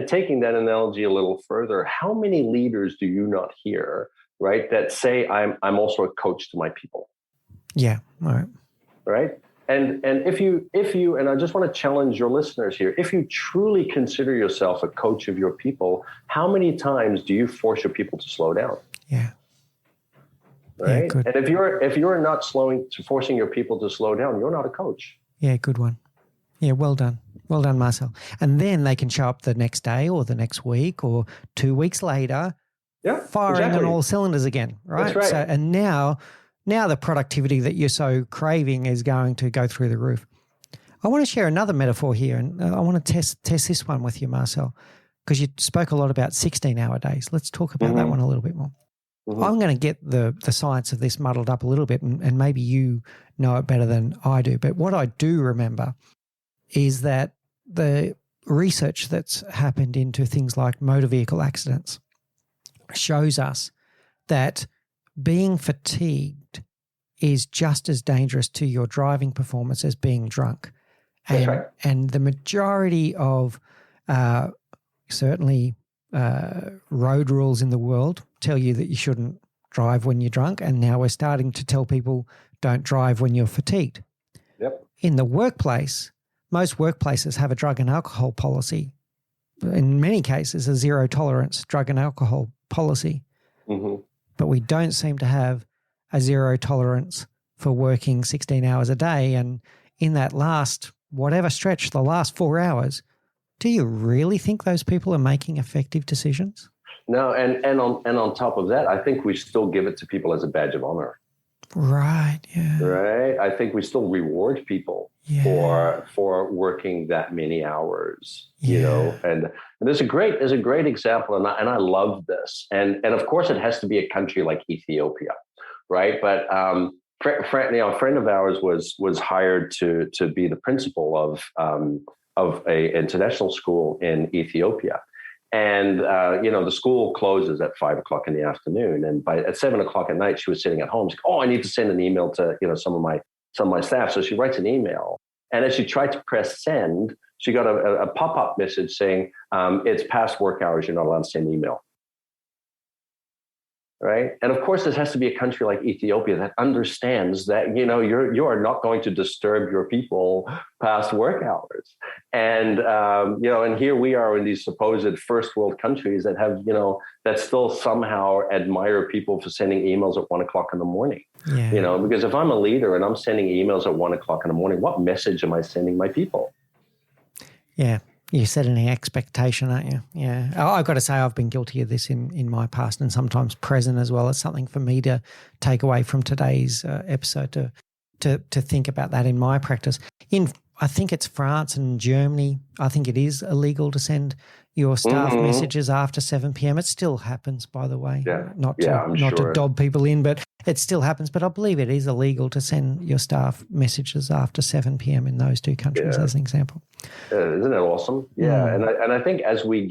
taking that analogy a little further, how many leaders do you not hear, right, that say, I'm also a coach to my people? Yeah. All right. Right. And if you, and I just want to challenge your listeners here, if you truly consider yourself a coach of your people, how many times do you force your people to slow down? Yeah. Right. Yeah, and if you're not forcing your people to slow down, you're not a coach. Yeah, good one. Yeah, well done. Well done, Marcel. And then they can show up the next day or the next week or 2 weeks later, firing on all cylinders again, right? That's right. So, and now the productivity that you're so craving is going to go through the roof. I want to share another metaphor here, and I want to test this one with you, Marcel, because you spoke a lot about 16-hour days. Let's talk about that one a little bit more. Mm-hmm. I'm going to get the science of this muddled up a little bit, and maybe you know it better than I do. But what I do remember is that the research that's happened into things like motor vehicle accidents shows us that being fatigued is just as dangerous to your driving performance as being drunk. And, right. And the majority of certainly road rules in the world tell you that you shouldn't drive when you're drunk. And now we're starting to tell people don't drive when you're fatigued. Yep. In the workplace, most workplaces have a drug and alcohol policy. In many cases, a zero tolerance drug and alcohol policy. Mm-hmm. But we don't seem to have a zero tolerance for working 16 hours a day. And in that last, whatever stretch, the last 4 hours, do you really think those people are making effective decisions? No, and on top of that, I think we still give it to people as a badge of honor. Right, yeah. Right? I think we still reward people for working that many hours, you know. And there's a great example, and I love this. And of course, it has to be a country like Ethiopia, right? But a friend of ours was hired to be the principal of a international school in Ethiopia. And, the school closes at 5:00 in the afternoon. And at 7:00 at night, she was sitting at home. She's like, I need to send an email to, some of my staff. So she writes an email. And as she tried to press send, she got a pop-up message saying, it's past work hours. You're not allowed to send email. Right. And of course, this has to be a country like Ethiopia that understands that, you are not going to disturb your people past work hours. And, and here we are in these supposed first world countries that have, that still somehow admire people for sending emails at 1:00 in the morning. Yeah. Because if I'm a leader and I'm sending emails at 1:00 in the morning, what message am I sending my people? Yeah. You're setting an expectation, aren't you? Yeah. I've got to say I've been guilty of this in my past and sometimes present as well. It's something for me to take away from today's episode to think about that in my practice. I think it's France and Germany. I think it is illegal to send your staff messages after 7 p.m. It still happens, by the way. Yeah. Not to dob people in, but it still happens. But I believe it is illegal to send your staff messages after 7 p.m. in those two countries, as an example. Isn't that awesome? Yeah. And I think as we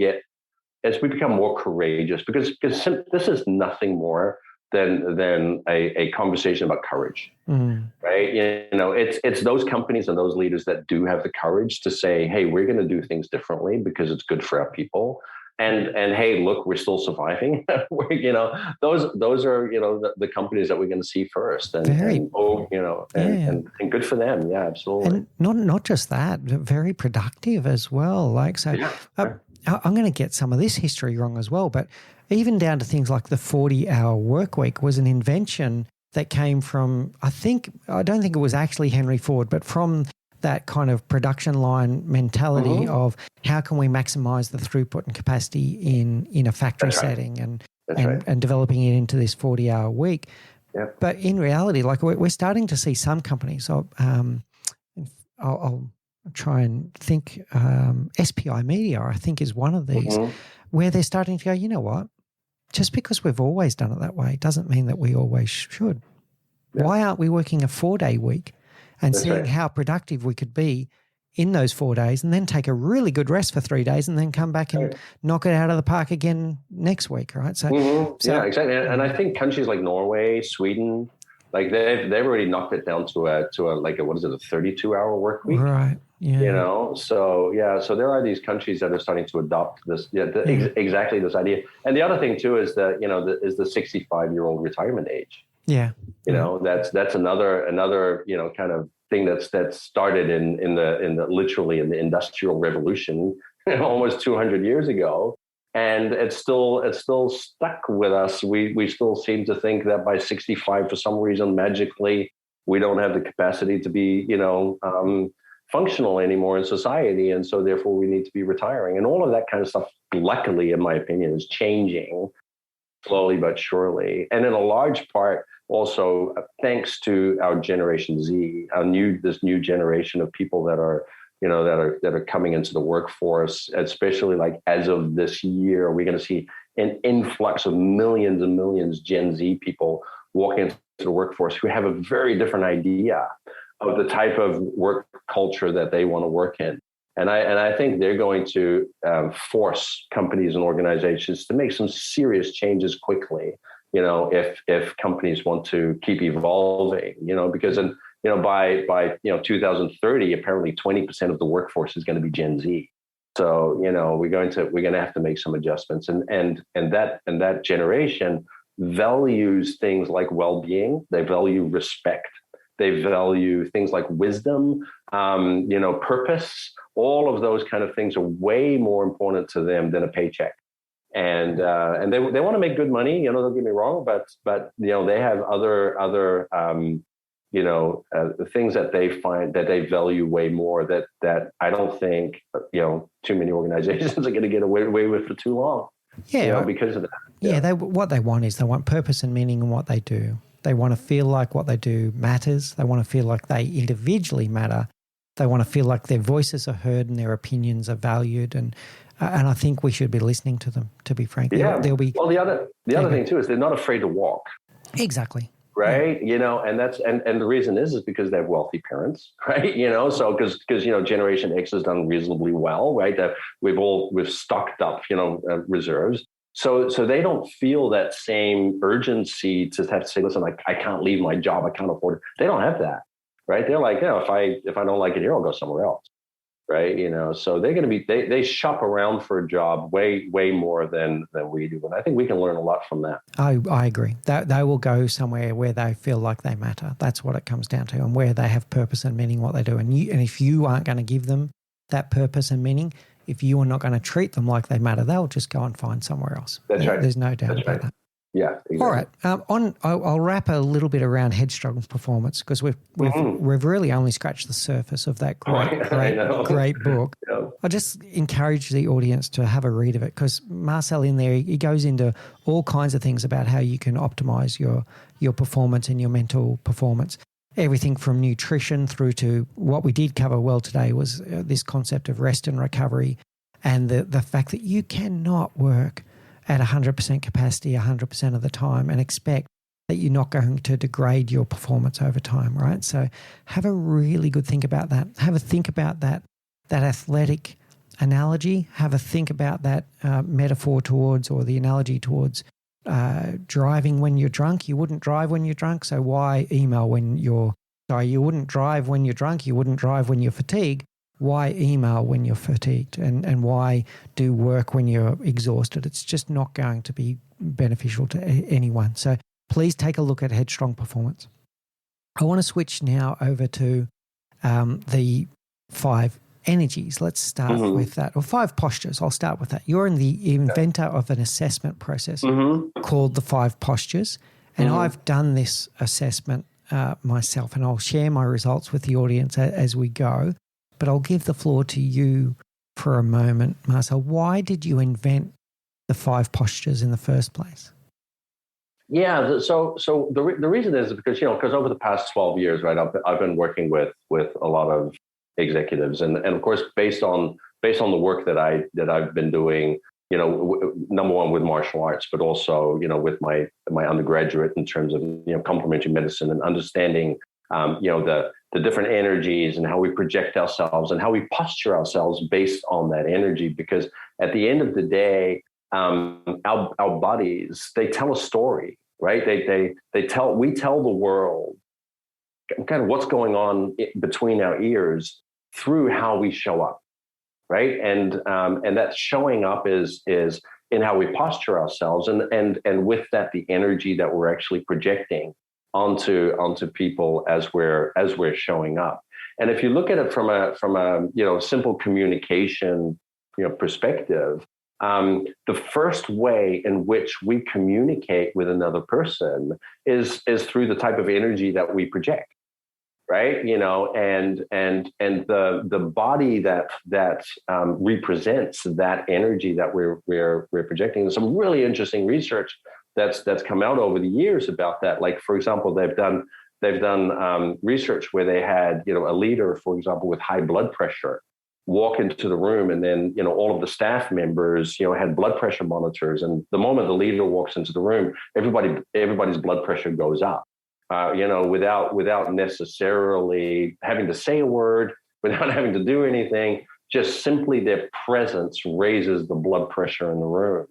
become more courageous, because this is nothing more than a conversation about courage, right? It's those companies and those leaders that do have the courage to say, hey, we're going to do things differently because it's good for our people. And hey, look, we're still surviving. Those are the companies that we're going to see first, and good for them. Yeah, absolutely. And not just that, very productive as well. I'm going to get some of this history wrong as well, but even down to things like the 40-hour work week was an invention that came from, I don't think it was actually Henry Ford, but from that kind of production line mentality of how can we maximize the throughput and capacity in a factory setting and developing it into this 40-hour week. Yeah. But in reality, like we're starting to see some companies. I'll try and think. SPI Media, I think, is one of these where they're starting to go, you know what? Just because we've always done it that way doesn't mean that we always should. Yeah. Why aren't we working a 4-day week and seeing how productive we could be in those 4 days, and then take a really good rest for 3 days and then come back and knock it out of the park again next week, right? So, yeah, exactly. And I think countries like Norway, Sweden, like they've already knocked it down to a what is it, a 32-hour work week? Right. Yeah. So there are these countries that are starting to adopt this, exactly this idea. And the other thing too is that is the 65-year-old retirement age. Yeah. That's another kind of thing that started in the literally in the Industrial Revolution almost 200 years ago, and it's still stuck with us. We still seem to think that by 65, for some reason, magically, we don't have the capacity to be functional anymore in society, and so therefore we need to be retiring, and all of that kind of stuff. Luckily, in my opinion, is changing slowly but surely, and in a large part also thanks to our Generation Z, this new generation of people that are coming into the workforce, especially like as of this year. We're going to see an influx of millions and millions Gen Z people walking into the workforce who have a very different idea of the type of work culture that they want to work in. And I think they're going to force companies and organizations to make some serious changes quickly, if companies want to keep evolving, because by 2030, apparently 20% of the workforce is going to be Gen Z. So, we're going to have to make some adjustments, and that generation values things like well-being. They value respect. They value things like wisdom, purpose. All of those kind of things are way more important to them than a paycheck. And they want to make good money. Don't get me wrong, but they have other things that they find that they value way more that I don't think too many organizations are going to get away with for too long. Yeah, because of that. Yeah, what they want is they want purpose and meaning in what they do. They want to feel like what they do matters. They want to feel like they individually matter. They want to feel like their voices are heard and their opinions are valued. And I think we should be listening to them, to be frank. Yeah. Well, the other thing too is they're not afraid to walk. Exactly. Right. Yeah. And the reason is because they have wealthy parents, right? So because Generation X has done reasonably well, right? That we've stocked up, reserves. So they don't feel that same urgency to have to say, listen, I can't leave my job. I can't afford it. They don't have that, right? They're like, if I don't like it here, I'll go somewhere else, right? So they're going to be, they shop around for a job way more than we do. And I think we can learn a lot from that. I agree. They will go somewhere where they feel like they matter. That's what it comes down to, and where they have purpose and meaning what they do. And if you aren't going to give them that purpose and meaning, if you are not going to treat them like they matter, they'll just go and find somewhere else. That's right. There's no doubt about that. Yeah. Exactly. All right. I'll wrap a little bit around Headstrong Performance, because we've really only scratched the surface of that great book. Yeah. I just encourage the audience to have a read of it, because Marcel in there, he goes into all kinds of things about how you can optimize your performance and your mental performance. Everything from nutrition through to what we did cover well today was this concept of rest and recovery, and the fact that you cannot work at 100% capacity 100% of the time and expect that you're not going to degrade your performance over time, right? So have a really good think about that. Have a think about that athletic analogy. Have a think about that metaphor towards, or the analogy towards, driving when you're drunk. You wouldn't drive when you're drunk, so why email when you wouldn't drive when you're drunk, you wouldn't drive when you're fatigued. Why email when you're fatigued, and why do work when you're exhausted? It's just not going to be beneficial to anyone. So please take a look at Headstrong Performance. I want to switch now over to the 5 energies. Let's start with that, or 5 postures. I'll start with that. You're the inventor of an assessment process called the 5 postures, and I've done this assessment myself, and I'll share my results with the audience as we go. But I'll give the floor to you for a moment, Marcel. Why did you invent the 5 postures in the first place? Yeah. The reason is because, because over the past 12 years, right, I've been working with a lot of executives, and of course, based on the work that I've been doing, number one with martial arts, but also, with my undergraduate in terms of, complementary medicine and understanding, the different energies and how we project ourselves and how we posture ourselves based on that energy. Because at the end of the day, our bodies, they tell a story, right? We tell the world kind of what's going on between our ears through how we show up, right? And that showing up is in how we posture ourselves, and with that, the energy that we're actually projecting onto people as we're showing up. And if you look at it from a simple communication perspective, the first way in which we communicate with another person is through the type of energy that we project, right? And the body that represents that energy that we're projecting. There's some really interesting research that's come out over the years about that. Like, for example, they've done research where they had a leader, for example, with high blood pressure walk into the room, and then all of the staff members had blood pressure monitors, and the moment the leader walks into the room, everybody's blood pressure goes up. Without necessarily having to say a word, without having to do anything, just simply their presence raises the blood pressure in the room.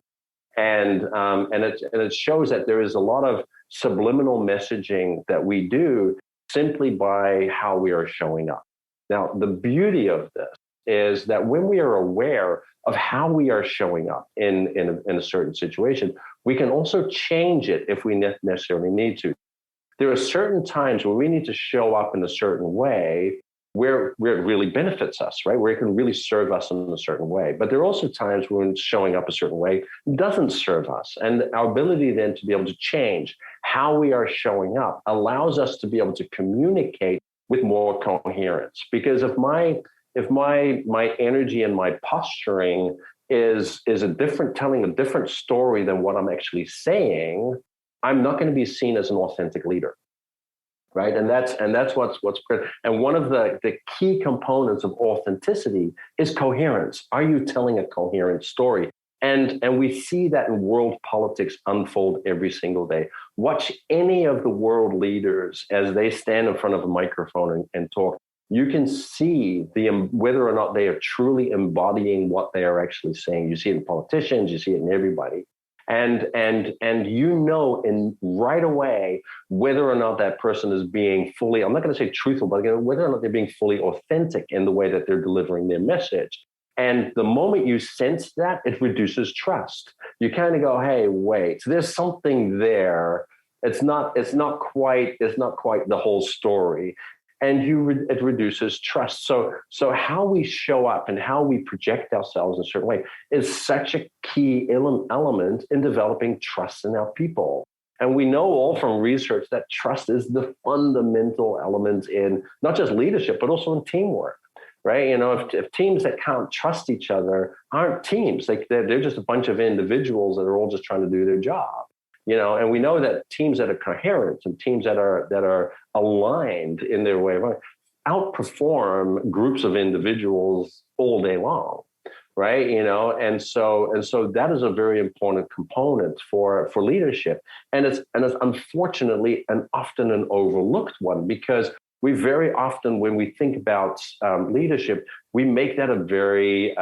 And it shows that there is a lot of subliminal messaging that we do simply by how we are showing up. Now, the beauty of this is that when we are aware of how we are showing up in a certain situation, we can also change it if we necessarily need to. There are certain times where we need to show up in a certain way where it really benefits us, right? Where it can really serve us in a certain way. But there are also times when showing up a certain way doesn't serve us. And our ability then to be able to change how we are showing up allows us to be able to communicate with more coherence. Because if my energy and my posturing is telling a different story than what I'm actually saying, I'm not going to be seen as an authentic leader, right? And that's what's and one of the key components of authenticity is coherence. Are you telling a coherent story? And we see that in world politics unfold every single day. Watch any of the world leaders as they stand in front of a microphone and talk. You can see whether or not they are truly embodying what they are actually saying. You see it in politicians, you see it in everybody. And in right away whether or not that person is being fully, I'm not going to say truthful, but whether or not they're being fully authentic in the way that they're delivering their message. And the moment you sense that, it reduces trust. You kind of go, hey, wait, there's something there. It's not quite the whole story. And it reduces trust. So how we show up and how we project ourselves in a certain way is such a key element in developing trust in our people. And we know all from research that trust is the fundamental element in not just leadership, but also in teamwork, right? If teams that can't trust each other aren't teams, they're just a bunch of individuals that are all just trying to do their job. And we know that teams that are coherent and teams that are aligned in their way of life outperform groups of individuals all day long, right? And so that is a very important component for leadership, and it's unfortunately and often an overlooked one, because we very often, when we think about leadership, we make that a very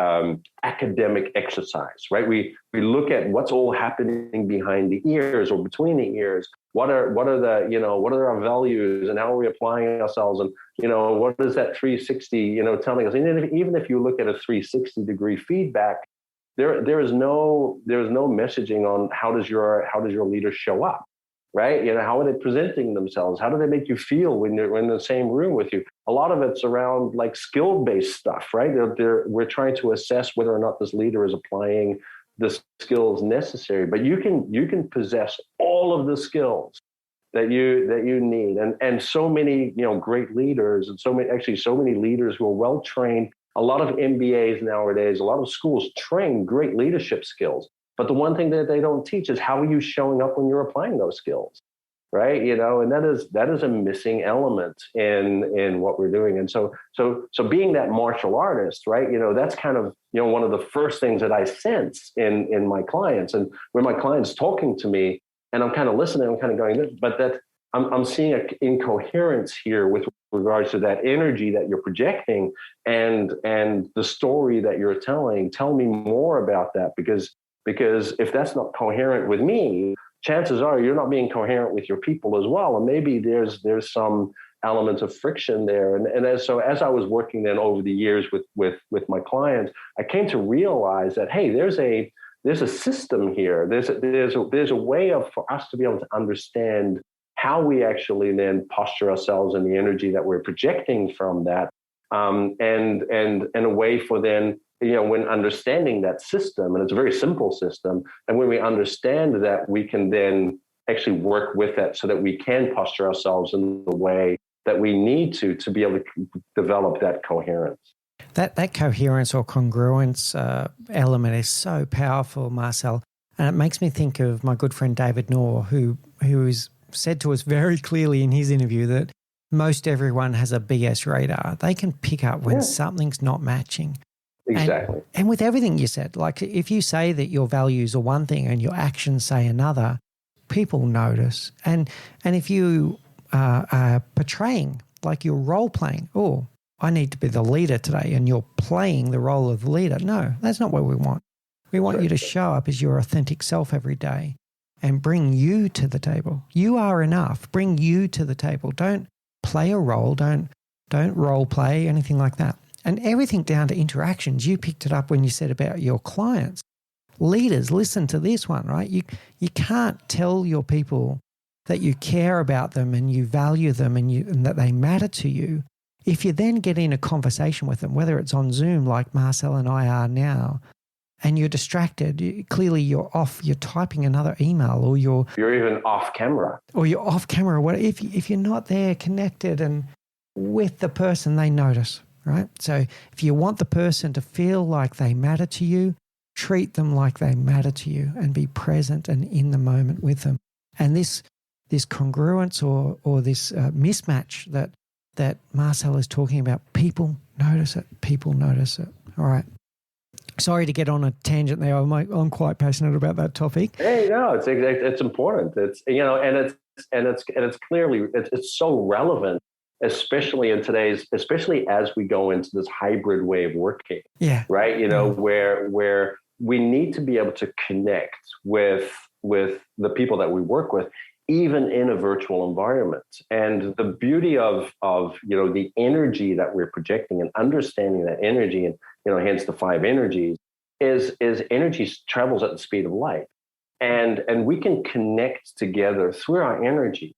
academic exercise, right? We look at what's all happening behind the ears or between the ears. What are our values, and how are we applying ourselves, and what is that 360 telling us? And even if you look at a 360-degree feedback, there is no messaging on how does your leader show up. Right? How are they presenting themselves? How do they make you feel when they're in the same room with you? A lot of it's around like skill-based stuff, right? We're trying to assess whether or not this leader is applying the skills necessary. But you can possess all of the skills that you need, and so many great leaders, and so many leaders who are well trained. A lot of MBAs nowadays, a lot of schools train great leadership skills. But the one thing that they don't teach is how are you showing up when you're applying those skills, right? And that is a missing element in what we're doing. And so being that martial artist, right? That's kind of one of the first things that I sense in my clients, and when my clients talking to me, and I'm kind of listening, I'm kind of going, but that I'm seeing an incoherence here with regards to that energy that you're projecting and the story that you're telling. Tell me more about that, because if that's not coherent with me, chances are you're not being coherent with your people as well. And maybe there's some elements of friction there. And as I was working then over the years with my clients, I came to realize that, hey, there's a system here. There's a way for us to be able to understand how we actually then posture ourselves and the energy that we're projecting from that, and a way for then, when understanding that system, and it's a very simple system, and when we understand that, we can then actually work with that so that we can posture ourselves in the way that we need to be able to develop that coherence. That coherence or congruence element is so powerful, Marcel, and it makes me think of my good friend David Noor, who is said to us very clearly in his interview that most everyone has a BS radar. They can pick up when something's not matching. Exactly. And with everything you said, like if you say that your values are one thing and your actions say another, people notice. And if you are portraying, like you're role playing, oh, I need to be the leader today, and you're playing the role of the leader. No, that's not what we want. We want you to show up as your authentic self every day and bring you to the table. You are enough. Bring you to the table. Don't play a role. Don't role play, anything like that. And everything down to interactions. You picked it up when you said about your clients. Leaders, listen to this one, right? You can't tell your people that you care about them and you value them and that they matter to you if you then get in a conversation with them, whether it's on Zoom like Marcel and I are now, and you're distracted. Clearly you're off, you're typing another email, or you're even off camera. Or you're off camera. If you're not there connected and with the person, they notice, right? So if you want the person to feel like they matter to you, treat them like they matter to you and be present and in the moment with them. And this congruence or this mismatch that Marcel is talking about, people notice it. People notice it. All right. Sorry to get on a tangent there. I'm quite passionate about that topic. Hey, no, it's important. It's it's clearly it's so relevant, especially in especially as we go into this hybrid way of working. Yeah. Right. Where we need to be able to connect with the people that we work with, even in a virtual environment. And the beauty of the energy that we're projecting and understanding that energy, and hence the 5 energies, is energy travels at the speed of light. And we can connect together through our energy.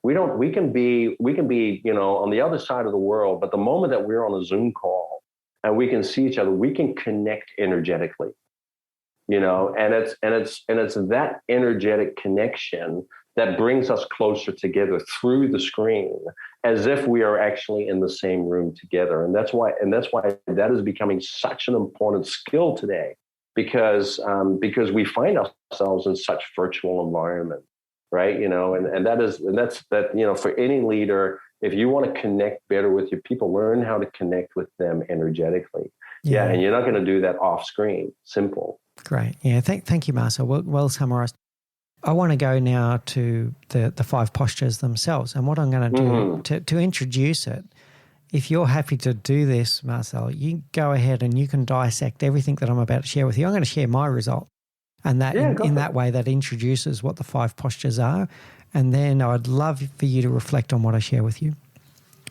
We can be on the other side of the world, but the moment that we're on a Zoom call and we can see each other, we can connect energetically. And it's that energetic connection that brings us closer together through the screen, as if we are actually in the same room together. And that's why that is becoming such an important skill today, because we find ourselves in such virtual environment, right? That's for any leader, if you want to connect better with your people, learn how to connect with them energetically. Yeah, and you're not going to do that off screen. Simple. Great. Yeah. Thank you, Marcel. Well summarized. I want to go now to the 5 postures themselves. And what I'm going to do to introduce it, if you're happy to do this, Marcel, you go ahead and you can dissect everything that I'm about to share with you. I'm going to share my result. And that in that way, that introduces what the 5 postures are. And then I'd love for you to reflect on what I share with you.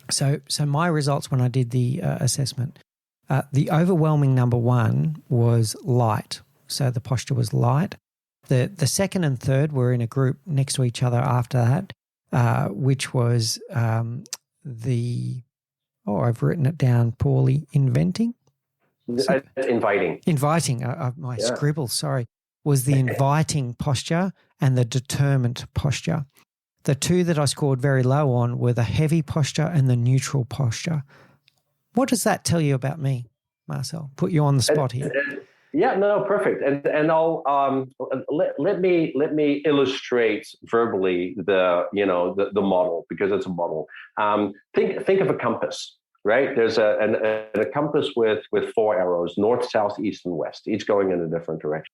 So my results when I did the assessment, the overwhelming number 1 was light. So the posture was light. The second and third were in a group next to each other after that, which was I've written it down poorly, inviting. My scribble, sorry, was the inviting posture and the determined posture. The 2 that I scored very low on were the heavy posture and the neutral posture. What does that tell you about me, Marcel? Put you on the spot here. Yeah, no, perfect. And I'll let me illustrate verbally the model, because it's a model. Think of a compass, right? There's a compass with four arrows: north, south, east, and west, each going in a different direction.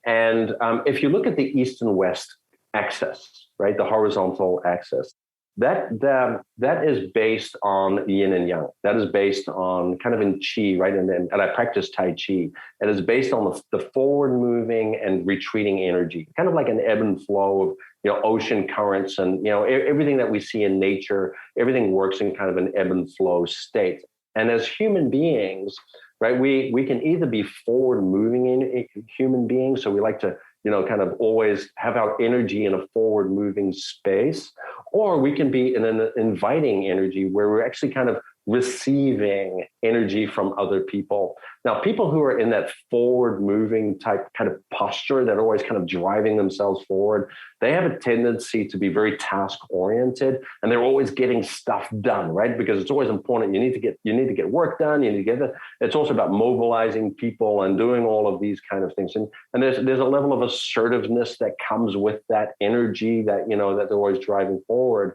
And if you look at the east and west axis, right, the horizontal axis, that is based on yin and yang. That is based on kind of in chi, right? And I practice Tai Chi. It is based on the forward moving and retreating energy, kind of like an ebb and flow of ocean currents, and everything that we see in nature. Everything works in kind of an ebb and flow state. And as human beings, right, we can either be forward moving in human beings, so we like to kind of always have our energy in a forward moving space, or we can be in an inviting energy where we're actually kind of receiving energy from other people. Now, people who are in that forward moving type kind of posture, that are always kind of driving themselves forward, they have a tendency to be very task oriented, and they're always getting stuff done, right? Because it's always important. You need to get work done. You need to get that. It's also about mobilizing people and doing all of these kind of things. And there's a level of assertiveness that comes with that energy that that they're always driving forward.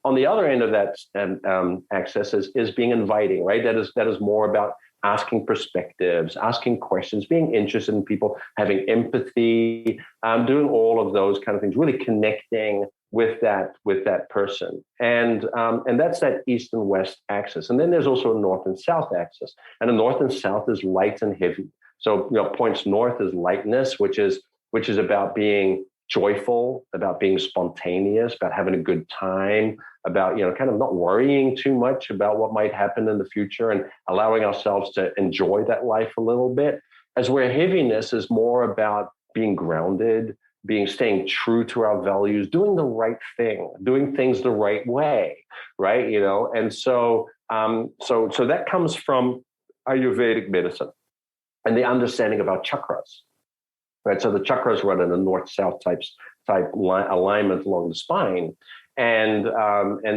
On the other end of that axis is being inviting, right? That is more about asking perspectives, asking questions, being interested in people, having empathy, doing all of those kind of things, really connecting with that person. And that's that east and west axis. And then there's also a north and south axis. And the north and south is light and heavy. So points north is lightness, which is about being joyful, about being spontaneous, about having a good time, about kind of not worrying too much about what might happen in the future, and allowing ourselves to enjoy that life a little bit. As where heaviness is more about being grounded, staying true to our values, doing the right thing, doing things the right way, right? And so that comes from Ayurvedic medicine and the understanding of our chakras. Right, so the chakras run in a north-south type alignment along the spine, and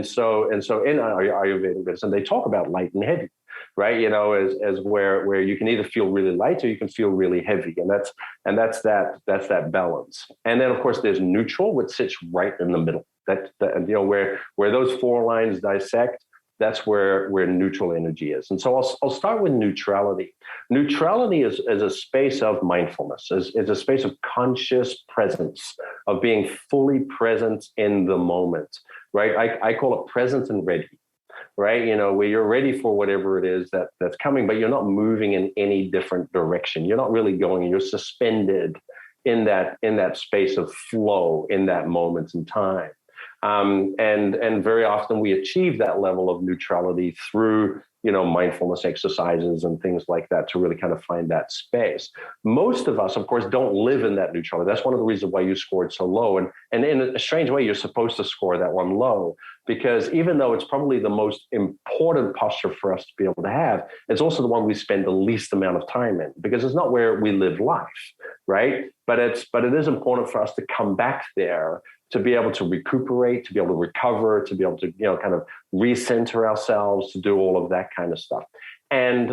so in Ayurvedic medicine they talk about light and heavy, right? As where you can either feel really light or you can feel really heavy, and that's that balance. And then of course there's neutral, which sits right in the middle. That where those four lines dissect. That's where neutral energy is. And so I'll start with neutrality. Neutrality is a space of mindfulness, is a space of conscious presence, of being fully present in the moment, right? I call it present and ready, right? Where you're ready for whatever it is that's coming, but you're not moving in any different direction. You're not really going, you're suspended in that space of flow in that moment in time. And very often we achieve that level of neutrality through, mindfulness exercises and things like that to really kind of find that space. Most of us, of course, don't live in that neutrality. That's one of the reasons why you scored so low. And in a strange way, you're supposed to score that one low, because even though it's probably the most important posture for us to be able to have, it's also the one we spend the least amount of time in, because it's not where we live life, right? But it is important for us to come back there, to be able to recuperate, to be able to recover, to be able to, kind of recenter ourselves, to do all of that kind of stuff. And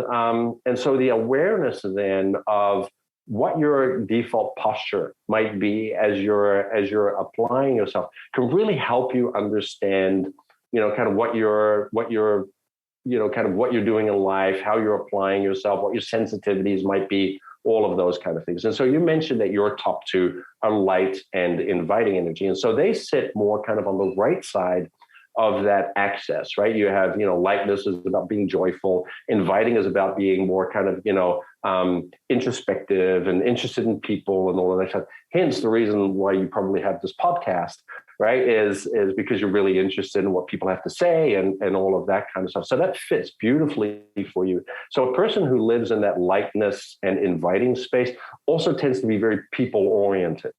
so the awareness then of what your default posture might be as you're applying yourself can really help you understand, kind of what you're kind of what you're doing in life, how you're applying yourself, what your sensitivities might be, all of those kind of things. And so you mentioned that your top two are light and inviting energy. And so they sit more kind of on the right side of that axis, right? You have, lightness is about being joyful. Inviting is about being more kind of, introspective and interested in people and all of that stuff. Hence the reason why you probably have this podcast, right? Is because you're really interested in what people have to say and all of that kind of stuff. So that fits beautifully for you. So a person who lives in that lightness and inviting space also tends to be very people oriented.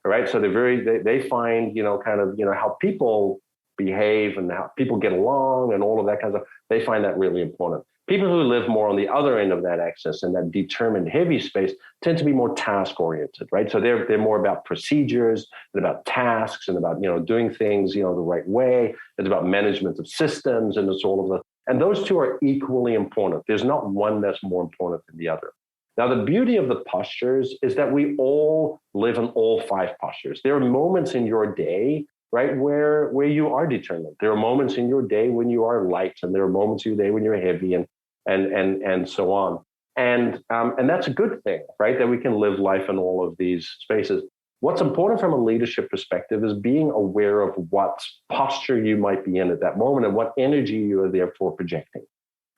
All right. So they find, kind of, how people behave and how people get along and all of that kind of stuff. They find that really important. People who live more on the other end of that axis and that determined heavy space tend to be more task oriented, right? So they're more about procedures and about tasks and about, doing things, the right way. It's about management of systems, and it's all of that. And those two are equally important. There's not one that's more important than the other. Now, the beauty of the postures is that we all live in all 5 postures. There are moments in your day, right, where you are determined. There are moments in your day when you are light, and there are moments in your day when you're heavy, and so on. And that's a good thing, right? That we can live life in all of these spaces. What's important from a leadership perspective is being aware of what posture you might be in at that moment and what energy you are therefore projecting,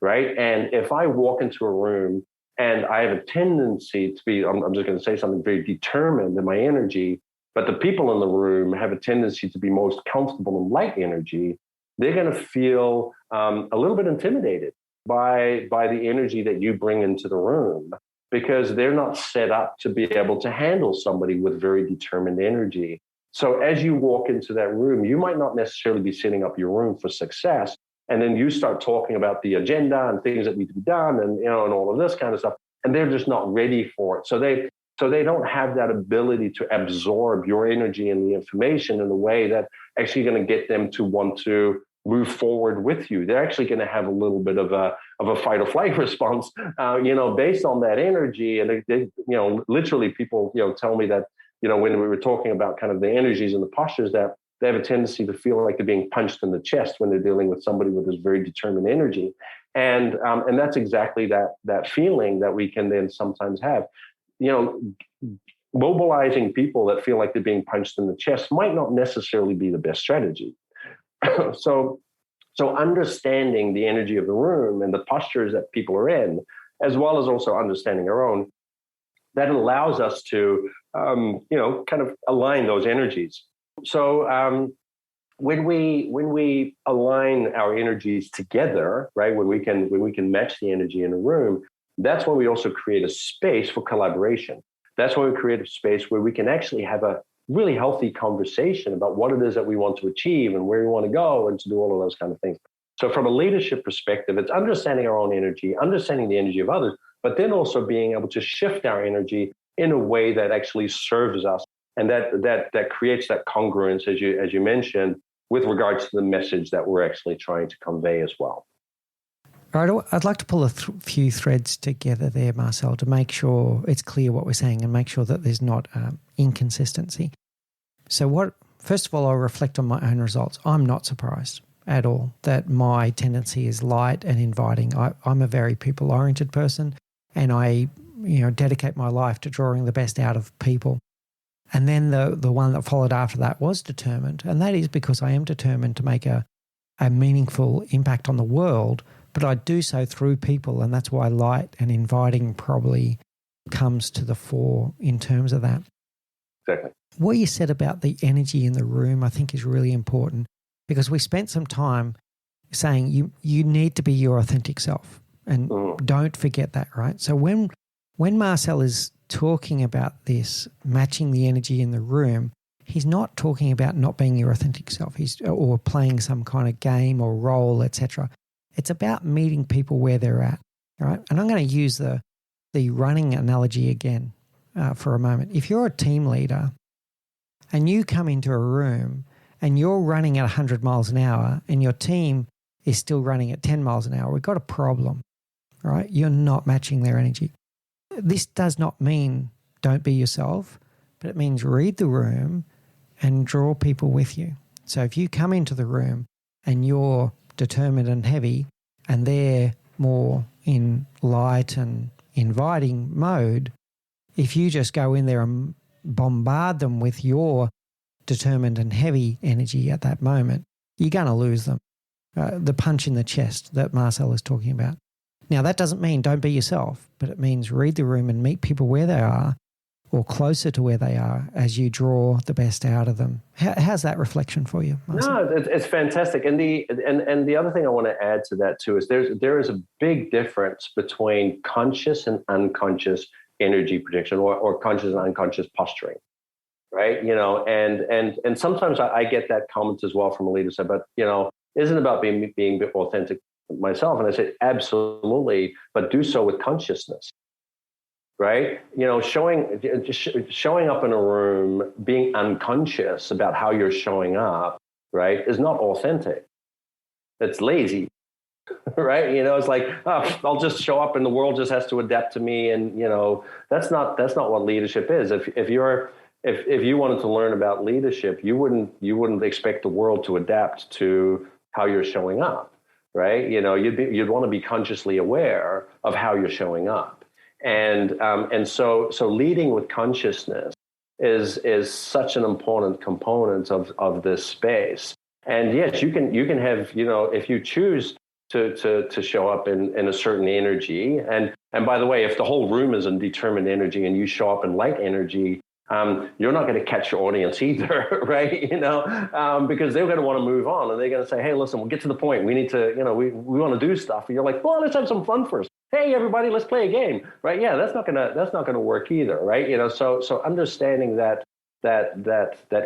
right? And if I walk into a room and I have a tendency to be, I'm just going to say something, very determined in my energy, but the people in the room have a tendency to be most comfortable in light energy, they're going to feel a little bit intimidated by the energy that you bring into the room, because they're not set up to be able to handle somebody with very determined energy. So as you walk into that room, you might not necessarily be setting up your room for success. And then you start talking about the agenda and things that need to be done, and and all of this kind of stuff, and they're just not ready for it. So they don't have that ability to absorb your energy and the information in a way that actually going to get them to want to move forward with you. They're actually going to have a little bit of a fight or flight response, based on that energy. And they literally people, tell me that, when we were talking about kind of the energies and the postures, that they have a tendency to feel like they're being punched in the chest when they're dealing with somebody with this very determined energy. And that's exactly that feeling that we can then sometimes have. Mobilizing people that feel like they're being punched in the chest might not necessarily be the best strategy. So understanding the energy of the room and the postures that people are in, as well as also understanding our own, that allows us to, kind of align those energies. So when we align our energies together, right, when we can match the energy in a room, that's when we also create a space for collaboration. That's when we create a space where we can actually have a really healthy conversation about what it is that we want to achieve and where we want to go, and to do all of those kind of things. So from a leadership perspective, it's understanding our own energy, understanding the energy of others, but then also being able to shift our energy in a way that actually serves us, and that creates that congruence, as you mentioned, with regards to the message that we're actually trying to convey as well. All right, I'd like to pull a few threads together there, Marcel, to make sure it's clear what we're saying and make sure that there's not inconsistency. So first of all, I'll reflect on my own results. I'm not surprised at all that my tendency is light and inviting. I'm a very people-oriented person, and I dedicate my life to drawing the best out of people. And then the one that followed after that was determined, and that is because I am determined to make a meaningful impact on the world, but I do so through people, and that's why light and inviting probably comes to the fore in terms of that. Exactly. What you said about the energy in the room, I think, is really important, because we spent some time saying you need to be your authentic self, and don't forget that, right? So when Marcel is talking about this, matching the energy in the room, he's not talking about not being your authentic self, or playing some kind of game or role, etc. It's about meeting people where they're at, right? And I'm going to use the running analogy again for a moment. If you're a team leader and you come into a room and you're running at 100 miles an hour and your team is still running at 10 miles an hour, we've got a problem, right? You're not matching their energy. This does not mean don't be yourself, but it means read the room and draw people with you. So if you come into the room and you're determined and heavy, and they're more in light and inviting mode, if you just go in there and bombard them with your determined and heavy energy at that moment, you're going to lose them. The punch in the chest that Marcel is talking about. Now, that doesn't mean don't be yourself, but it means read the room and meet people where they are, or closer to where they are, as you draw the best out of them. How's that reflection for you, Marcel? No, it's fantastic. And the other thing I want to add to that too is there is a big difference between conscious and unconscious energy projection, or conscious and unconscious posturing, right? And sometimes I get that comment as well from a leader, but isn't it about being authentic myself? And I say absolutely, but do so with consciousness. Right? Showing up in a room, being unconscious about how you're showing up, right, is not authentic. It's lazy. right? It's like, oh, I'll just show up and the world just has to adapt to me. And, that's not what leadership is. If you wanted to learn about leadership, you wouldn't expect the world to adapt to how you're showing up, right? You'd want to be consciously aware of how you're showing up. And so leading with consciousness is such an important component of this space. And yes, you can have, if you choose to show up in a certain energy. And by the way, if the whole room is in determined energy and you show up in light energy, you're not going to catch your audience either, right? Because they're going to want to move on, and they're going to say, "Hey, listen, we'll get to the point. We need to, we want to do stuff." And you're like, "Well, let's have some fun first. Hey, everybody, let's play a game, right?" Yeah, that's not gonna work either, right? So understanding that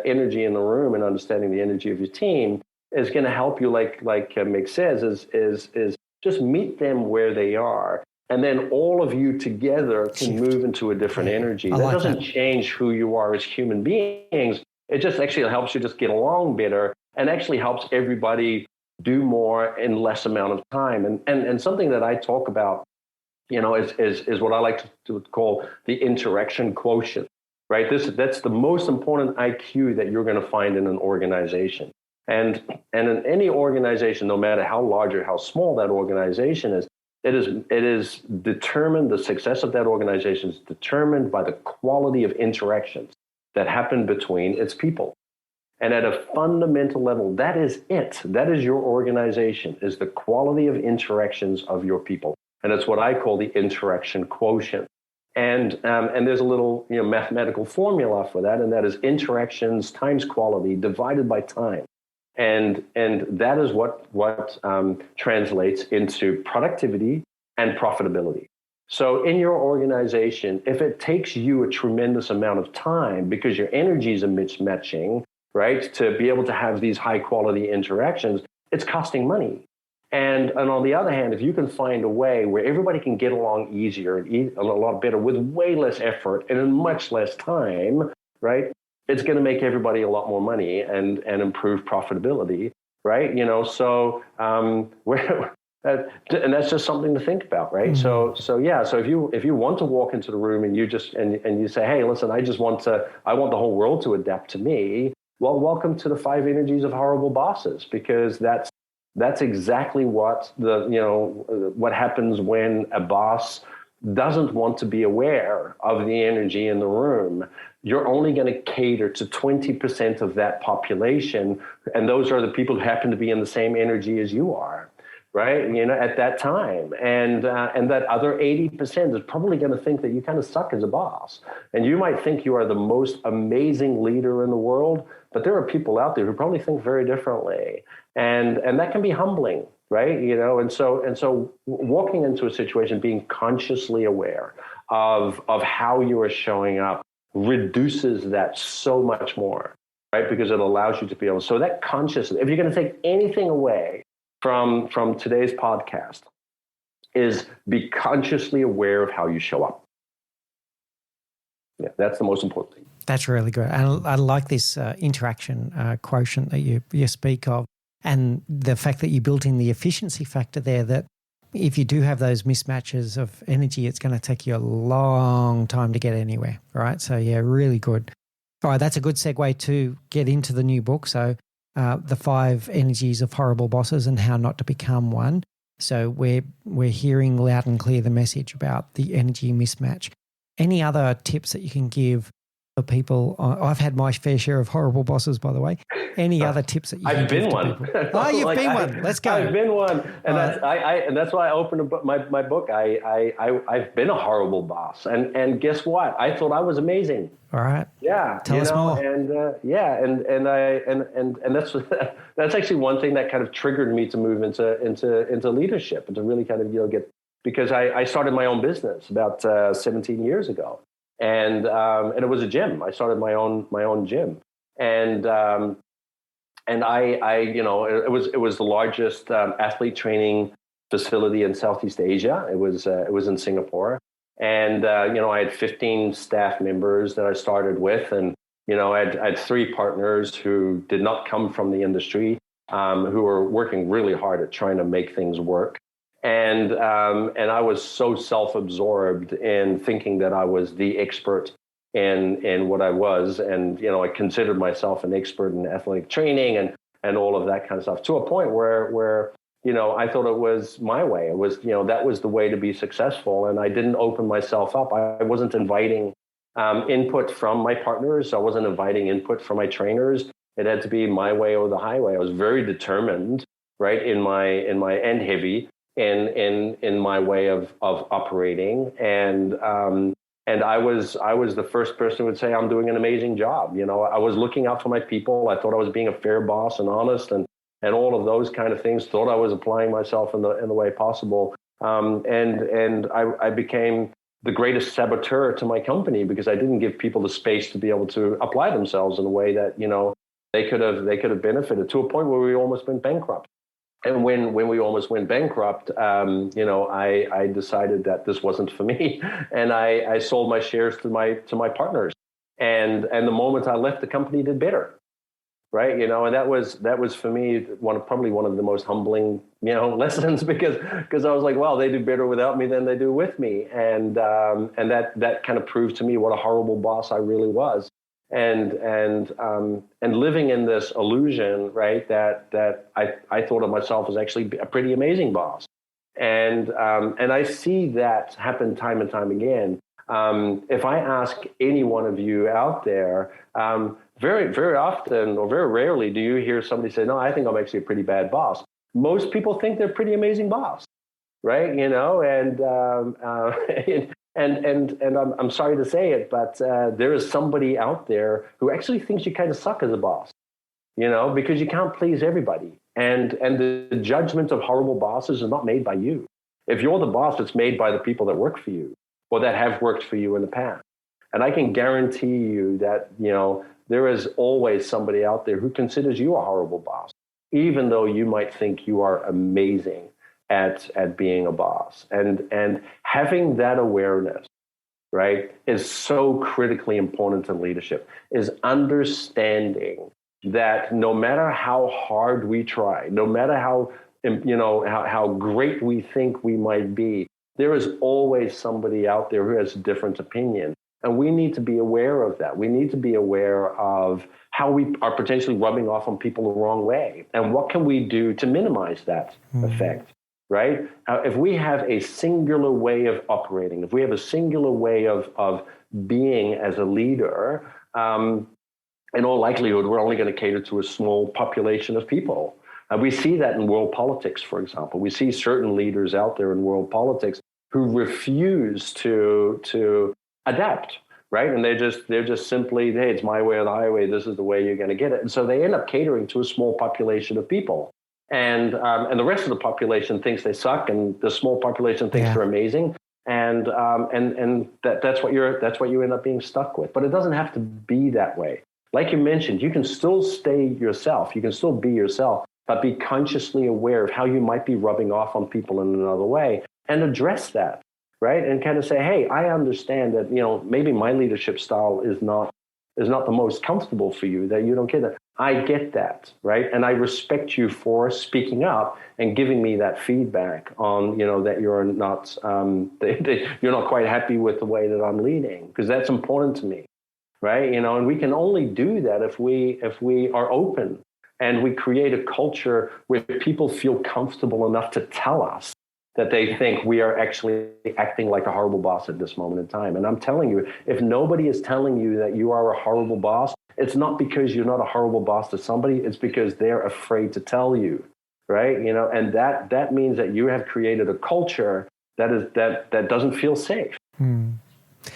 energy in the room and understanding the energy of your team is going to help you, like Mick says, is just meet them where they are. And then all of you together can move into a different energy. That doesn't change who you are as human beings. It just actually helps you just get along better, and actually helps everybody do more in less amount of time. And something that I talk about, is what I like to call the interaction quotient, right? That's the most important IQ that you're going to find in an organization. And in any organization, no matter how large or how small that organization is, it is determined, the success of that organization is determined by the quality of interactions that happen between its people. And at a fundamental level, that is it. That is your organization, is the quality of interactions of your people. And it's what I call the interaction quotient. And there's a little mathematical formula for that, and that is interactions times quality divided by time. And that is what translates into productivity and profitability. So in your organization, if it takes you a tremendous amount of time because your energies are mismatching, right, to be able to have these high quality interactions, it's costing money. And on the other hand, if you can find a way where everybody can get along easier and a lot better with way less effort and in much less time, right, it's going to make everybody a lot more money and improve profitability, right? So and that's just something to think about, right? Mm-hmm. So if you want to walk into the room and you just and you say, hey, listen, I want the whole world to adapt to me. Well, welcome to the 5 energies of horrible bosses, because that's exactly what what happens when a boss doesn't want to be aware of the energy in the room. You're only going to cater to 20% of that population, and those are the people who happen to be in the same energy as you are, right? At that time, and that other 80% is probably going to think that you kind of suck as a boss, and you might think you are the most amazing leader in the world, but there are people out there who probably think very differently, and that can be humbling, right? And so walking into a situation, being consciously aware of how you are showing up reduces that so much more, right? Because it allows you to be able. So that consciousness, if you're going to take anything away from today's podcast, is be consciously aware of how you show up. Yeah, that's the most important thing. That's really good. And I like this interaction quotient that you speak of, and the fact that you built in the efficiency factor there, that if you do have those mismatches of energy, it's going to take you a long time to get anywhere, right? So yeah, really good. All right, that's a good segue to get into the new book. So the 5 energies of horrible bosses and how not to become one. So we're hearing loud and clear the message about the energy mismatch. Any other tips that you can give for people? I've had my fair share of horrible bosses, by the way. Any other tips that you can give to people? Oh, you've been one. Let's go. I've been one, and that's why I opened my book. I've been a horrible boss, and guess what? I thought I was amazing. All right. Yeah. Tell us more. And and that's actually one thing that kind of triggered me to move into leadership, and to really kind of get, because I started my own business about 17 years ago. And it was a gym. I started my own gym, and I it was the largest athlete training facility in Southeast Asia. It was in Singapore, and I had 15 staff members that I started with, and I had 3 partners who did not come from the industry, who were working really hard at trying to make things work. And I was so self-absorbed in thinking that I was the expert in what I was. And, I considered myself an expert in athletic training and all of that kind of stuff, to a point where I thought it was my way. It was, that was the way to be successful. And I didn't open myself up. I wasn't inviting input from my partners. I wasn't inviting input from my trainers. It had to be my way or the highway. I was very determined, right, in my and heavy in my way of operating. And I was the first person who would say I'm doing an amazing job. I was looking out for my people. I thought I was being a fair boss and honest and all of those kind of things. Thought I was applying myself in the way possible. And I became the greatest saboteur to my company because I didn't give people the space to be able to apply themselves in a way that they could have benefited, to a point where we almost went bankrupt. And when we almost went bankrupt, I decided that this wasn't for me, and I sold my shares to my partners. And the moment I left, the company did better, right? And that was for me probably one of the most humbling lessons, because I was like, wow, they do better without me than they do with me, and that kind of proved to me what a horrible boss I really was. And living in this illusion, right, that I thought of myself as actually a pretty amazing boss, and I see that happen time and time again. If I ask any one of you out there, very very often or very rarely do you hear somebody say, "No, I think I'm actually a pretty bad boss." Most people think they're a pretty amazing boss, right? And I'm sorry to say it, but there is somebody out there who actually thinks you kind of suck as a boss, because you can't please everybody. And the judgment of horrible bosses is not made by you. If you're the boss, it's made by the people that work for you or that have worked for you in the past. And I can guarantee you that, there is always somebody out there who considers you a horrible boss, even though you might think you are amazing at being a boss. And having that awareness, right, is so critically important to leadership, is understanding that no matter how hard we try, no matter how great we think we might be, there is always somebody out there who has a different opinion. And we need to be aware of that. We need to be aware of how we are potentially rubbing off on people the wrong way. And what can we do to minimize that effect, right? If we have a singular way of operating, if we have a singular way of being as a leader, in all likelihood, we're only going to cater to a small population of people. We see that in world politics, for example. We see certain leaders out there in world politics who refuse to adapt, right? And they're just simply, hey, it's my way or the highway. This is the way you're going to get it. And so they end up catering to a small population of people, and the rest of the population thinks they suck, and the small population thinks they're amazing, and that's what you end up being stuck with. But it doesn't have to be that way. Like you mentioned, you can still stay yourself. You can still be yourself, but be consciously aware of how you might be rubbing off on people in another way, and address that. Right? And kind of say, hey, I understand that, maybe my leadership style is not the most comfortable for you, that you don't get that. I get that, right? And I respect you for speaking up and giving me that feedback on, that you're not you're not quite happy with the way that I'm leading, because that's important to me, right? And we can only do that if we are open and we create a culture where people feel comfortable enough to tell us that they think we are actually acting like a horrible boss at this moment in time. And I'm telling you, if nobody is telling you that you are a horrible boss, it's not because you're not a horrible boss to somebody, it's because they're afraid to tell you, right? And that means that you have created a culture that doesn't feel safe. And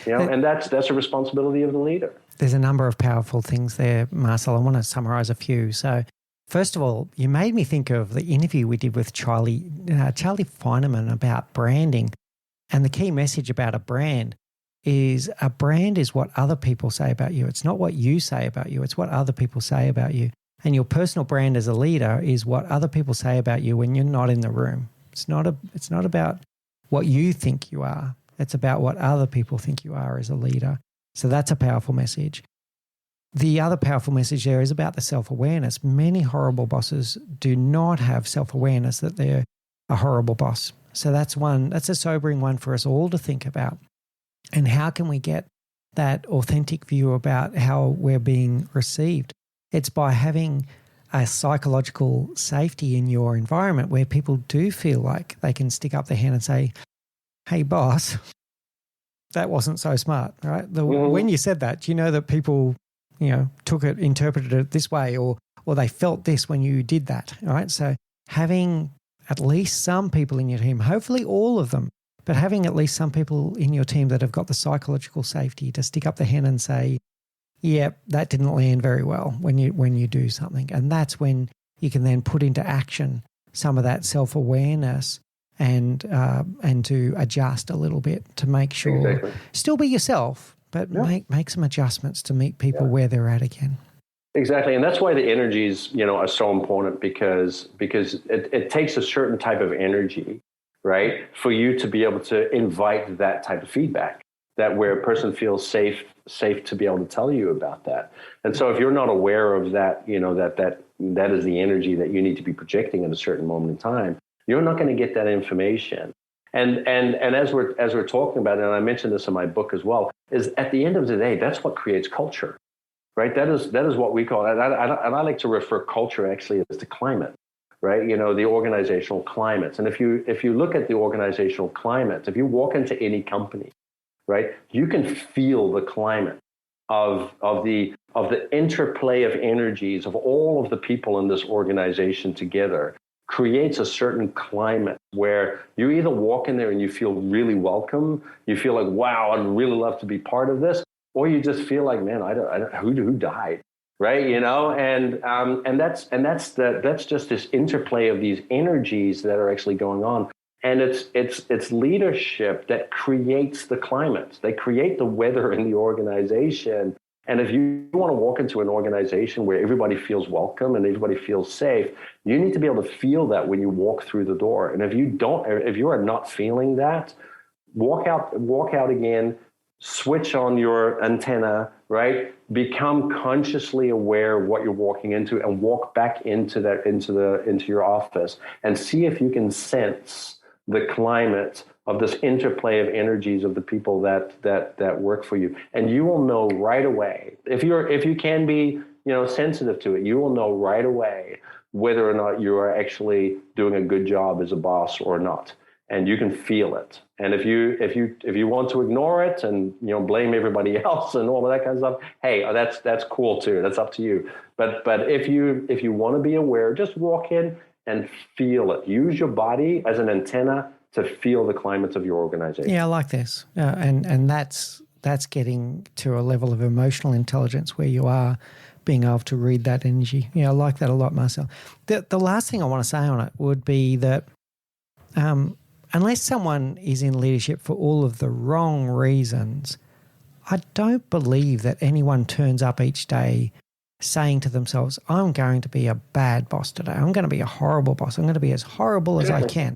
that's a responsibility of the leader. There's a number of powerful things there, Marcel. I want to summarize a few. So first of all, you made me think of the interview we did with Charlie Feineman about branding. And the key message about a brand is what other people say about you. It's not what you say about you. It's what other people say about you. And your personal brand as a leader is what other people say about you when you're not in the room. It's not about what you think you are. It's about what other people think you are as a leader. So that's a powerful message. The other powerful message there is about the self-awareness. Many horrible bosses do not have self-awareness that they're a horrible boss. So that's a sobering one for us all to think about. And how can we get that authentic view about how we're being received? It's by having a psychological safety in your environment where people do feel like they can stick up their hand and say, hey, boss, that wasn't so smart, right? When you said that, do you know that people, interpreted it this way or they felt this when you did that, right? So having at least some people in your team, hopefully all of them, but having at least some people in your team that have got the psychological safety to stick up their hand and say, yeah, that didn't land very well when you do something. And that's when you can then put into action some of that self-awareness and to adjust a little bit to make sure, still be yourself, but make some adjustments to meet people where they're at again. Exactly. And that's why the energies, are so important because it takes a certain type of energy, right, for you to be able to invite that type of feedback, that where a person feels safe to be able to tell you about that. And so if you're not aware of that, that is the energy that you need to be projecting at a certain moment in time, you're not going to get that information. And as we're talking about it, and I mentioned this in my book as well, is at the end of the day, that's what creates culture, right? That is what we call it. And I like to refer culture actually as the climate, right? The organizational climates. And if you look at the organizational climate, if you walk into any company, right, you can feel the climate of the interplay of energies of all of the people in this organization together creates a certain climate where you either walk in there and you feel really welcome, you feel like, wow, I'd really love to be part of this, or you just feel like, man, I don't who died, right? And that's just this interplay of these energies that are actually going on. And it's leadership that creates the climate. They create the weather in the organization. And if you want to walk into an organization where everybody feels welcome and everybody feels safe, you need to be able to feel that when you walk through the door. And if you are not feeling that, walk out again, switch on your antenna, right? Become consciously aware of what you're walking into and walk back into your office and see if you can sense the climate of this interplay of energies of the people that work for you. And you will know right away, if you can be, sensitive to it, you will know right away whether or not you are actually doing a good job as a boss or not. And you can feel it. And if you want to ignore it and blame everybody else and all of that kind of stuff, hey, that's cool too. That's up to you. But if you want to be aware, just walk in and feel it. Use your body as an antenna to feel the climates of your organization. Yeah, I like this. And that's getting to a level of emotional intelligence where you are being able to read that energy. Yeah, I like that a lot, Marcel. The last thing I want to say on it would be that unless someone is in leadership for all of the wrong reasons, I don't believe that anyone turns up each day saying to themselves, I'm going to be a bad boss today. I'm going to be a horrible boss. I'm going to be as horrible as I can.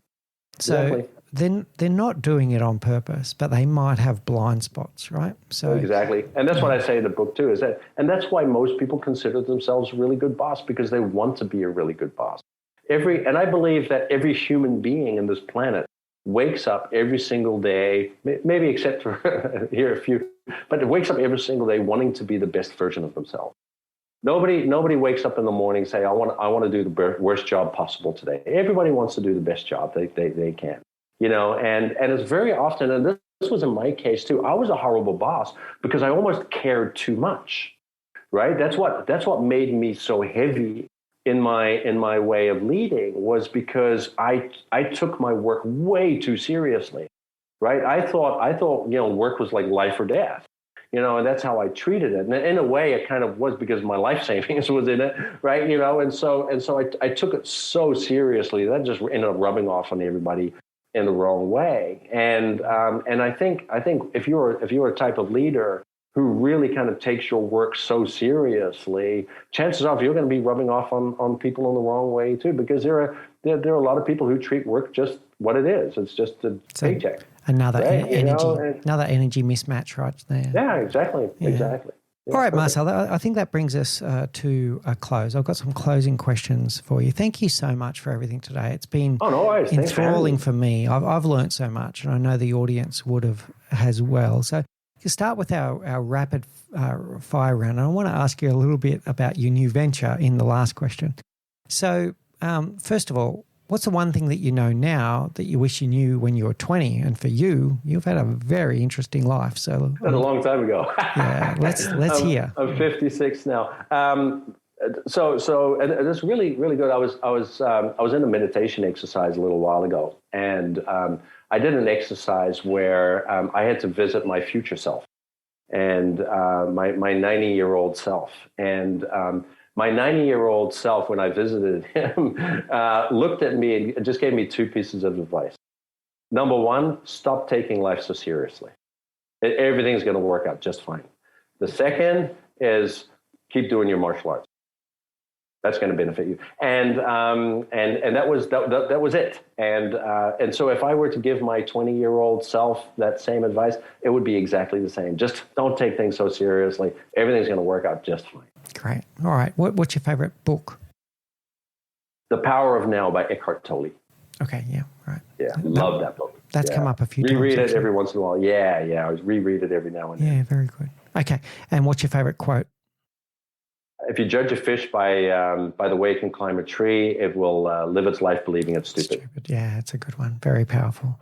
So then they're not doing it on purpose, but they might have blind spots, right? So exactly. And that's what I say in the book too, and that's why most people consider themselves a really good boss, because they want to be a really good boss. And I believe that every human being in this planet wakes up every single day, maybe except for here a few, but it wakes up every single day wanting to be the best version of themselves. Nobody wakes up in the morning and say, I want to do the worst job possible today. Everybody wants to do the best job they can, and it's very often, and this was in my case too, I was a horrible boss because I almost cared too much, right? That's what made me so heavy in my way of leading, was because I took my work way too seriously, right? I thought work was like life or death. And that's how I treated it. And in a way, it kind of was because my life savings was in it, right? And so I took it so seriously that just ended up rubbing off on everybody in the wrong way. And I think if you're a type of leader who really kind of takes your work so seriously, chances are you're going to be rubbing off on people in the wrong way too, because there are a lot of people who treat work just what it is. It's just a paycheck. Another energy mismatch right there. Yeah, exactly. All right, Marcel, I think that brings us to a close. I've got some closing questions for you. Thank you so much for everything today. It's been enthralling for me. I've learned so much, and I know the audience would have as well. So to start with our rapid fire round, and I want to ask you a little bit about your new venture in the last question. So first of all, what's the one thing that you know now that you wish you knew when you were 20? And for you, you've had a very interesting life. So that's a long time ago. Yeah, let's hear. I'm 56 now. And it's really, really good. I was in a meditation exercise a little while ago, and I did an exercise where I had to visit my future self and my 90-year-old self. And my 90-year-old self, when I visited him, looked at me and just gave me two pieces of advice. Number one, stop taking life so seriously. Everything's going to work out just fine. The second is keep doing your martial arts. That's going to benefit you. And that was it. And so if I were to give my 20-year-old self that same advice, it would be exactly the same. Just don't take things so seriously. Everything's going to work out just fine. Great. All right. What's your favorite book? The Power of Now by Eckhart Tolle. Okay. Yeah. Right. Yeah. Love that book. That's come up a few times. Reread it every once in a while. Yeah. I reread it every now and then. Yeah. Very good. Okay. And what's your favorite quote? If you judge a fish by the way it can climb a tree, it will live its life believing it's stupid. Yeah, it's a good one. Very powerful.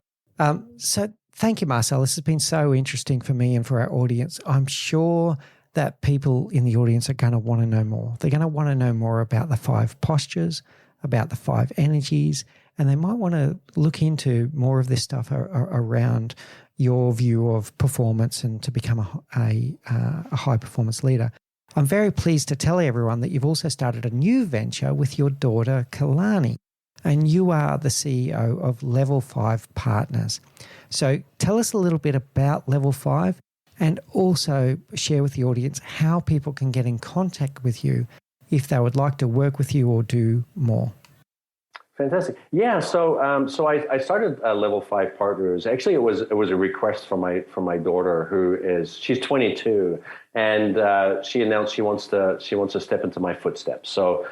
So thank you, Marcel. This has been so interesting for me and for our audience. I'm sure that people in the audience are going to want to know more. They're going to want to know more about the 5 postures, about the 5 energies, and they might want to look into more of this stuff around your view of performance and to become a high-performance leader. I'm very pleased to tell everyone that you've also started a new venture with your daughter, Kalani, and you are the CEO of Level 5 Partners. So tell us a little bit about Level 5 and also share with the audience how people can get in contact with you if they would like to work with you or do more. Fantastic. Yeah. So I started Level 5 Partners. Actually, it was a request from my daughter, she's 22, and she announced she wants to step into my footsteps. So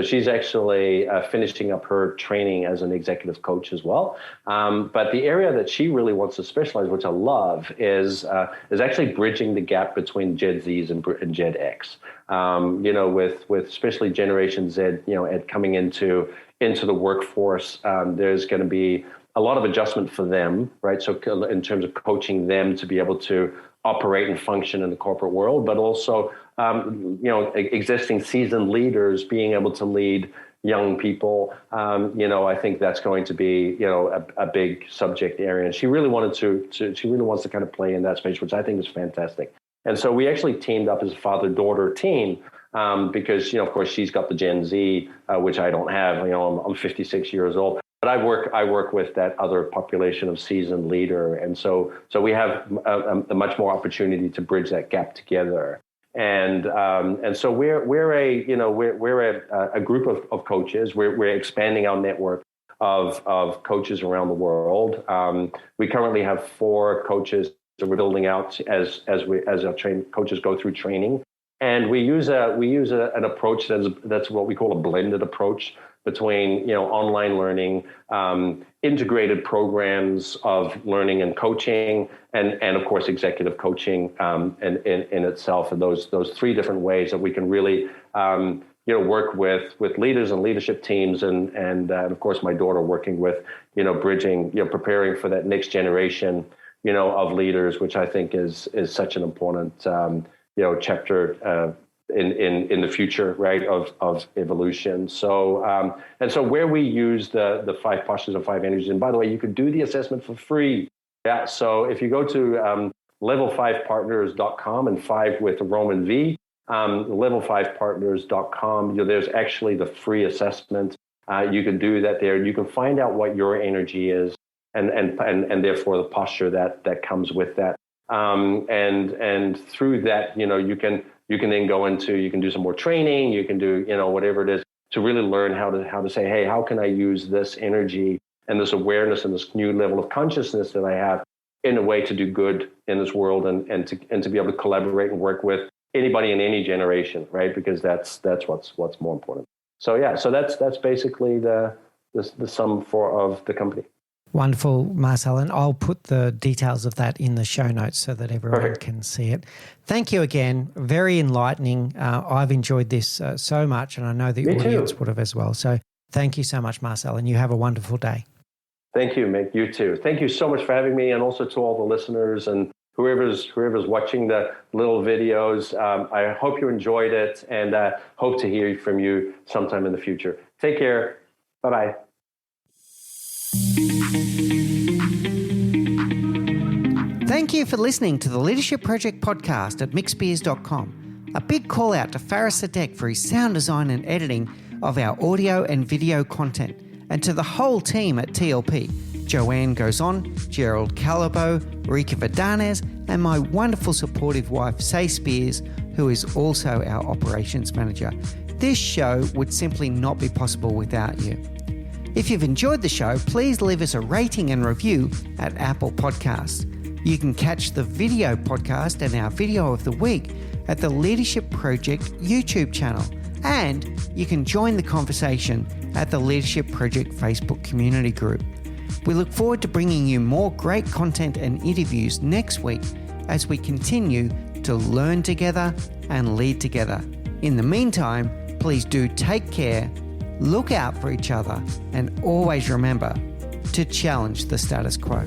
she's actually finishing up her training as an executive coach as well. But the area that she really wants to specialize, which I love, is actually bridging the gap between Gen Zs and Gen X. With especially Generation Z, coming into the workforce, there's going to be a lot of adjustment for them, right? So in terms of coaching them to be able to operate and function in the corporate world, but also, existing seasoned leaders being able to lead young people. I think that's going to be, a big subject area. And she really wants to kind of play in that space, which I think is fantastic. And so we actually teamed up as a father-daughter team. Because, of course, she's got the Gen Z, which I don't have. I'm 56 years old, but I work with that other population of seasoned leader, and so we have a much more opportunity to bridge that gap together. And so we're a group of coaches. We're expanding our network of coaches around the world. We currently have 4 coaches that we're building out as our coaches go through training. And we use an approach that's what we call a blended approach between online learning, integrated programs of learning and coaching, and of course executive coaching in itself. And those 3 different ways that we can really work with leaders and leadership teams, and of course my daughter working with bridging, preparing for that next generation of leaders, which I think is such an important chapter in the future, right, of evolution. So and so where we use the 5 postures and 5 energies, and by the way, you could do the assessment for free. Yeah. So if you go to level5partners.com, and 5 with a Roman V, level5partners.com, there's actually the free assessment. You can do that there. You can find out what your energy is, and therefore the posture that comes with that. And through that, you can then go into, you can do some more training, you can do, whatever it is to really learn how to say, hey, how can I use this energy and this awareness and this new level of consciousness that I have in a way to do good in this world and to be able to collaborate and work with anybody in any generation, right? Because that's what's more important. So yeah, so that's basically the sum of the company. Wonderful, Marcel. And I'll put the details of that in the show notes so that everyone can see it. Thank you again. Very enlightening. I've enjoyed this so much, and I know the audience would have as well. So thank you so much, Marcel, and you have a wonderful day. Thank you, Mick. You too. Thank you so much for having me, and also to all the listeners and whoever's watching the little videos. I hope you enjoyed it, and hope to hear from you sometime in the future. Take care. Bye-bye. Thank you for listening to the Leadership Project podcast at mickspiers.com. A big call out to Faris Sadek for his sound design and editing of our audio and video content, and to the whole team at TLP, Joanne Gozon, Gerald Calabo, Rika Vidanes, and my wonderful supportive wife, Say Spiers, who is also our operations manager. This show would simply not be possible without you. If you've enjoyed the show, please leave us a rating and review at Apple Podcasts. You can catch the video podcast and our video of the week at the Leadership Project YouTube channel. And you can join the conversation at the Leadership Project Facebook community group. We look forward to bringing you more great content and interviews next week as we continue to learn together and lead together. In the meantime, please do take care, look out for each other, and always remember to challenge the status quo.